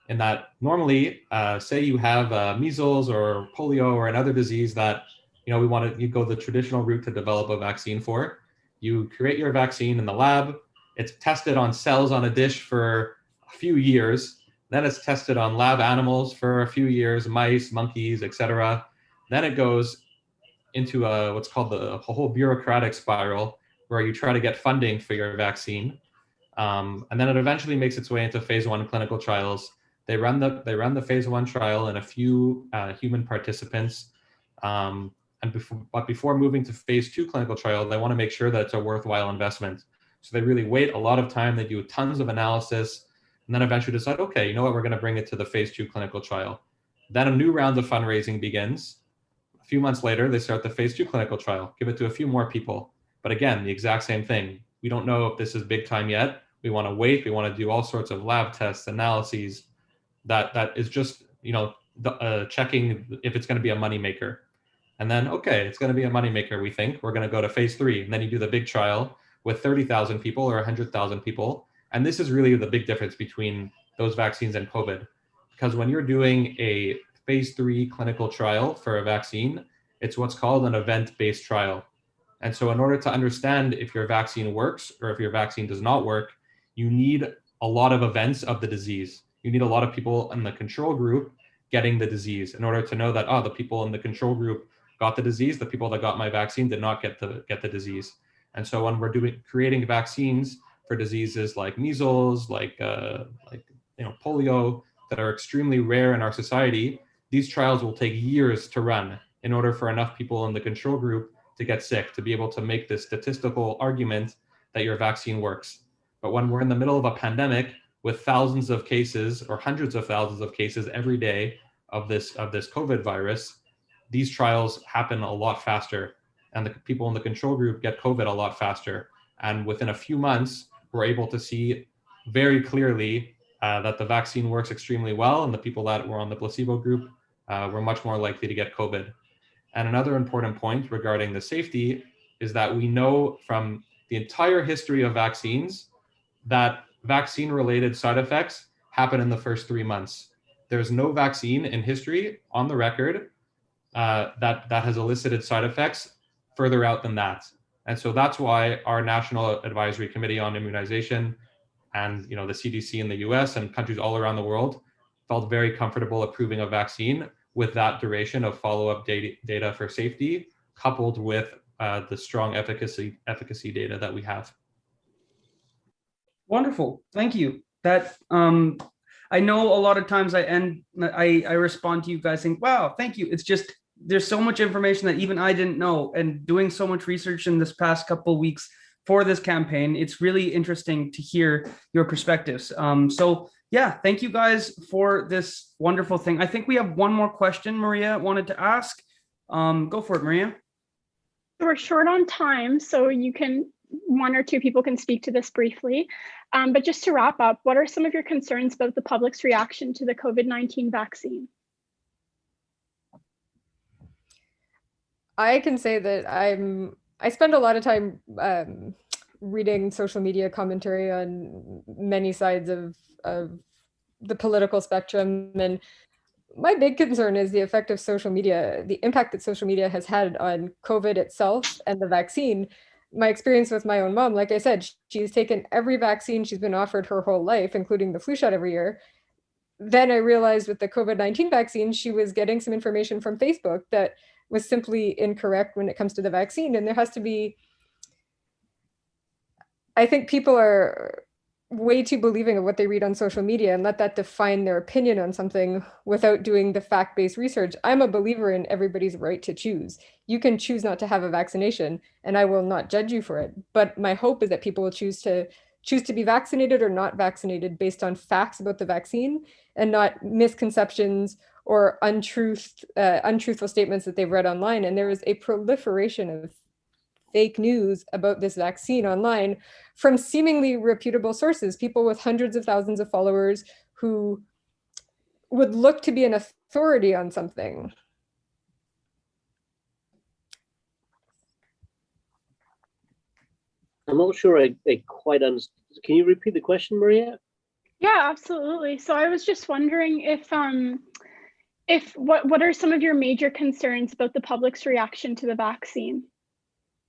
In that normally, say you have measles or polio or another disease that you go the traditional route to develop a vaccine for. You create your vaccine in the lab. It's tested on cells on a dish for a few years. Then it's tested on lab animals for a few years, mice, monkeys, etc. Then it goes into what's called a whole bureaucratic spiral where you try to get funding for your vaccine. And then it eventually makes its way into phase 1 clinical trials. They run the phase 1 trial in a few human participants. But before moving to phase 2 clinical trial, they want to make sure that it's a worthwhile investment. So they really wait a lot of time. They do tons of analysis, and then eventually decide, okay, you know what, we're going to bring it to the phase 2 clinical trial. Then a new round of fundraising begins. A few months later, they start the phase 2 clinical trial, give it to a few more people. But again, the exact same thing. We don't know if this is big time yet. We want to wait. We want to do all sorts of lab tests, analyses. That is just checking if it's going to be a moneymaker. And then, okay, it's going to be a moneymaker, we think. We're going to go to phase 3. And then you do the big trial with 30,000 people or 100,000 people. And this is really the big difference between those vaccines and COVID. Because when you're doing a phase 3 clinical trial for a vaccine, it's what's called an event-based trial. And so in order to understand if your vaccine works or if your vaccine does not work, you need a lot of events of the disease. You need a lot of people in the control group getting the disease in order to know that, the people in the control group got the disease, the people that got my vaccine did not get the disease. And so when we're creating vaccines for diseases like measles, like polio, that are extremely rare in our society, these trials will take years to run in order for enough people in the control group to get sick, to be able to make this statistical argument that your vaccine works. But when we're in the middle of a pandemic with thousands of cases or hundreds of thousands of cases every day of this COVID virus, these trials happen a lot faster, and the people in the control group get COVID a lot faster. And within a few months, we're able to see very clearly that the vaccine works extremely well, and the people that were on the placebo group were much more likely to get COVID. And another important point regarding the safety is that we know from the entire history of vaccines that vaccine-related side effects happen in the first 3 months. There's no vaccine in history on the record that has elicited side effects further out than that. And so that's why our National Advisory Committee on Immunization and the CDC in the US and countries all around the world felt very comfortable approving a vaccine with that duration of follow-up data for safety, coupled with the strong efficacy data that we have. Wonderful, thank you. That I know a lot of times I respond to you guys saying, wow, thank you. It's just, there's so much information that even I didn't know, and doing so much research in this past couple of weeks for this campaign, it's really interesting to hear your perspectives. So yeah, thank you guys for this wonderful thing. I think we have one more question Maria wanted to ask. Go for it, Maria. We're short on time, so one or two people can speak to this briefly. But just to wrap up, what are some of your concerns about the public's reaction to the COVID-19 vaccine? I can say that I spend a lot of time reading social media commentary on many sides of the political spectrum, and my big concern is the effect of social media, the impact that social media has had on COVID itself and the vaccine. My experience with my own mom, like I said, she's taken every vaccine she's been offered her whole life, including the flu shot every year. Then I realized with the COVID-19 vaccine, she was getting some information from Facebook that was simply incorrect when it comes to the vaccine. And there has to be, I think people are way too believing of what they read on social media and let that define their opinion on something without doing the fact-based research. I'm a believer in everybody's right to choose. You can choose not to have a vaccination and I will not judge you for it. But my hope is that people will choose to be vaccinated or not vaccinated based on facts about the vaccine and not misconceptions or untruthful statements that they've read online. And there is a proliferation of fake news about this vaccine online from seemingly reputable sources, people with hundreds of thousands of followers who would look to be an authority on something. I'm not sure I quite understand. Can you repeat the question, Maria? Yeah, absolutely. So I was just wondering if what are some of your major concerns about the public's reaction to the vaccine?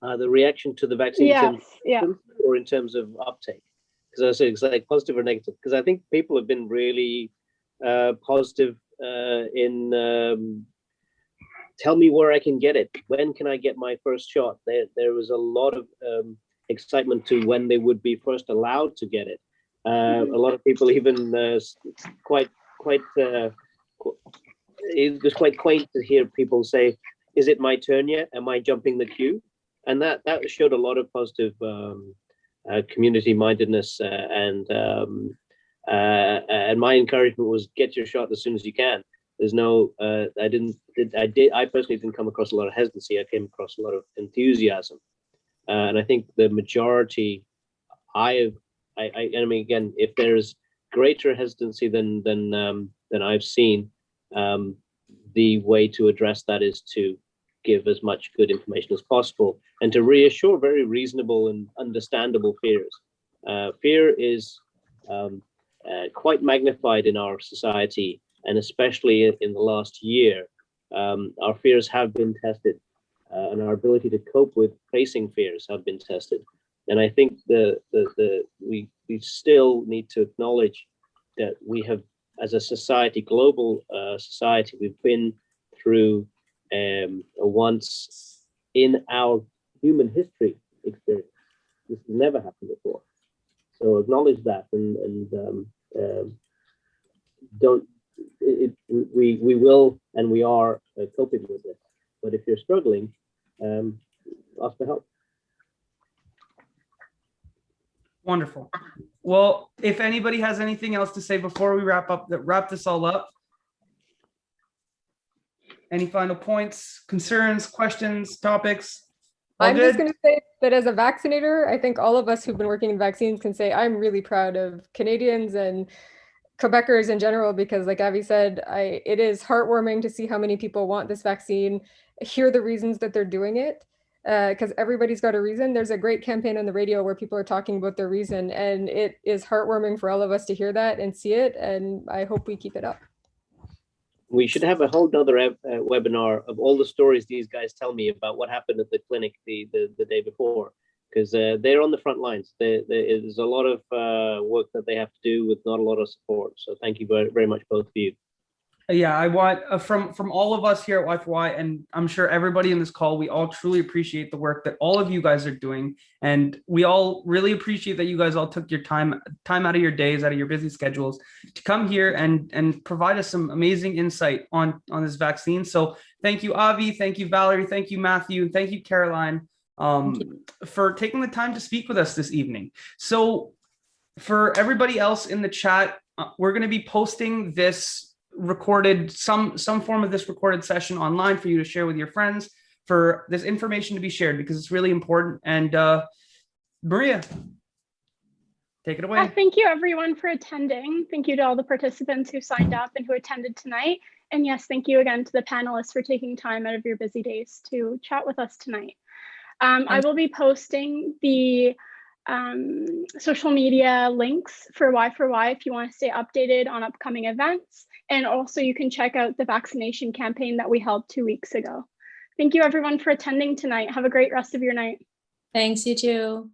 The reaction to the vaccine, Yes, or in terms of uptake? Because I say it's like positive or negative. Because I think people have been really positive in tell me where I can get it. When can I get my first shot? There was a lot of excitement to when they would be first allowed to get it. A lot of people even it was quite quaint to hear people say, "Is it my turn yet? Am I jumping the queue?" And that showed a lot of positive community mindedness, and my encouragement was get your shot as soon as you can. There's no, I personally didn't come across a lot of hesitancy. I came across a lot of enthusiasm, and I think the majority, I mean, again, if there's greater hesitancy than I've seen, the way to address that is to give as much good information as possible and to reassure very reasonable and understandable fears. Fear is quite magnified in our society, and especially in the last year. Our fears have been tested, and our ability to cope with facing fears have been tested. And I think we still need to acknowledge that we have, as a society, global society, we've been through a once in our human history experience. This has never happened before. So acknowledge that, and we will and we are coping with this. But if you're struggling, ask for help. Wonderful. Well, if anybody has anything else to say before we wrap this all up, any final points, concerns, questions, topics? I'm just going to say that as a vaccinator, I think all of us who've been working in vaccines can say I'm really proud of Canadians and Quebecers in general, because like Avi said, it is heartwarming to see how many people want this vaccine, hear the reasons that they're doing it, because everybody's got a reason. There's a great campaign on the radio where people are talking about their reason, and it is heartwarming for all of us to hear that and see it, and I hope we keep it up. We should have a whole other webinar of all the stories these guys tell me about what happened at the clinic the day before, because they're on the front lines. There's a lot of work that they have to do with not a lot of support. So thank you very, very much, both of you. Yeah, I want from all of us here at Y4Y, and I'm sure everybody in this call, we all truly appreciate the work that all of you guys are doing, and we all really appreciate that you guys all took your time out of your days, out of your busy schedules, to come here and provide us some amazing insight on this vaccine. So thank you, Avi, thank you, Valerie, thank you, Matthew, thank you, Caroline, for taking the time to speak with us this evening. So for everybody else in the chat, we're going to be posting this recorded some form of this recorded session online for you to share with your friends, for this information to be shared, because it's really important. And Maria, take it away. Thank you everyone for attending. Thank you to all the participants who signed up and who attended tonight. And yes, thank you again to the panelists for taking time out of your busy days to chat with us tonight. I will be posting the social media links for Y4Y if you want to stay updated on upcoming events. And also you can check out the vaccination campaign that we held 2 weeks ago. Thank you everyone for attending tonight. Have a great rest of your night. Thanks, you too.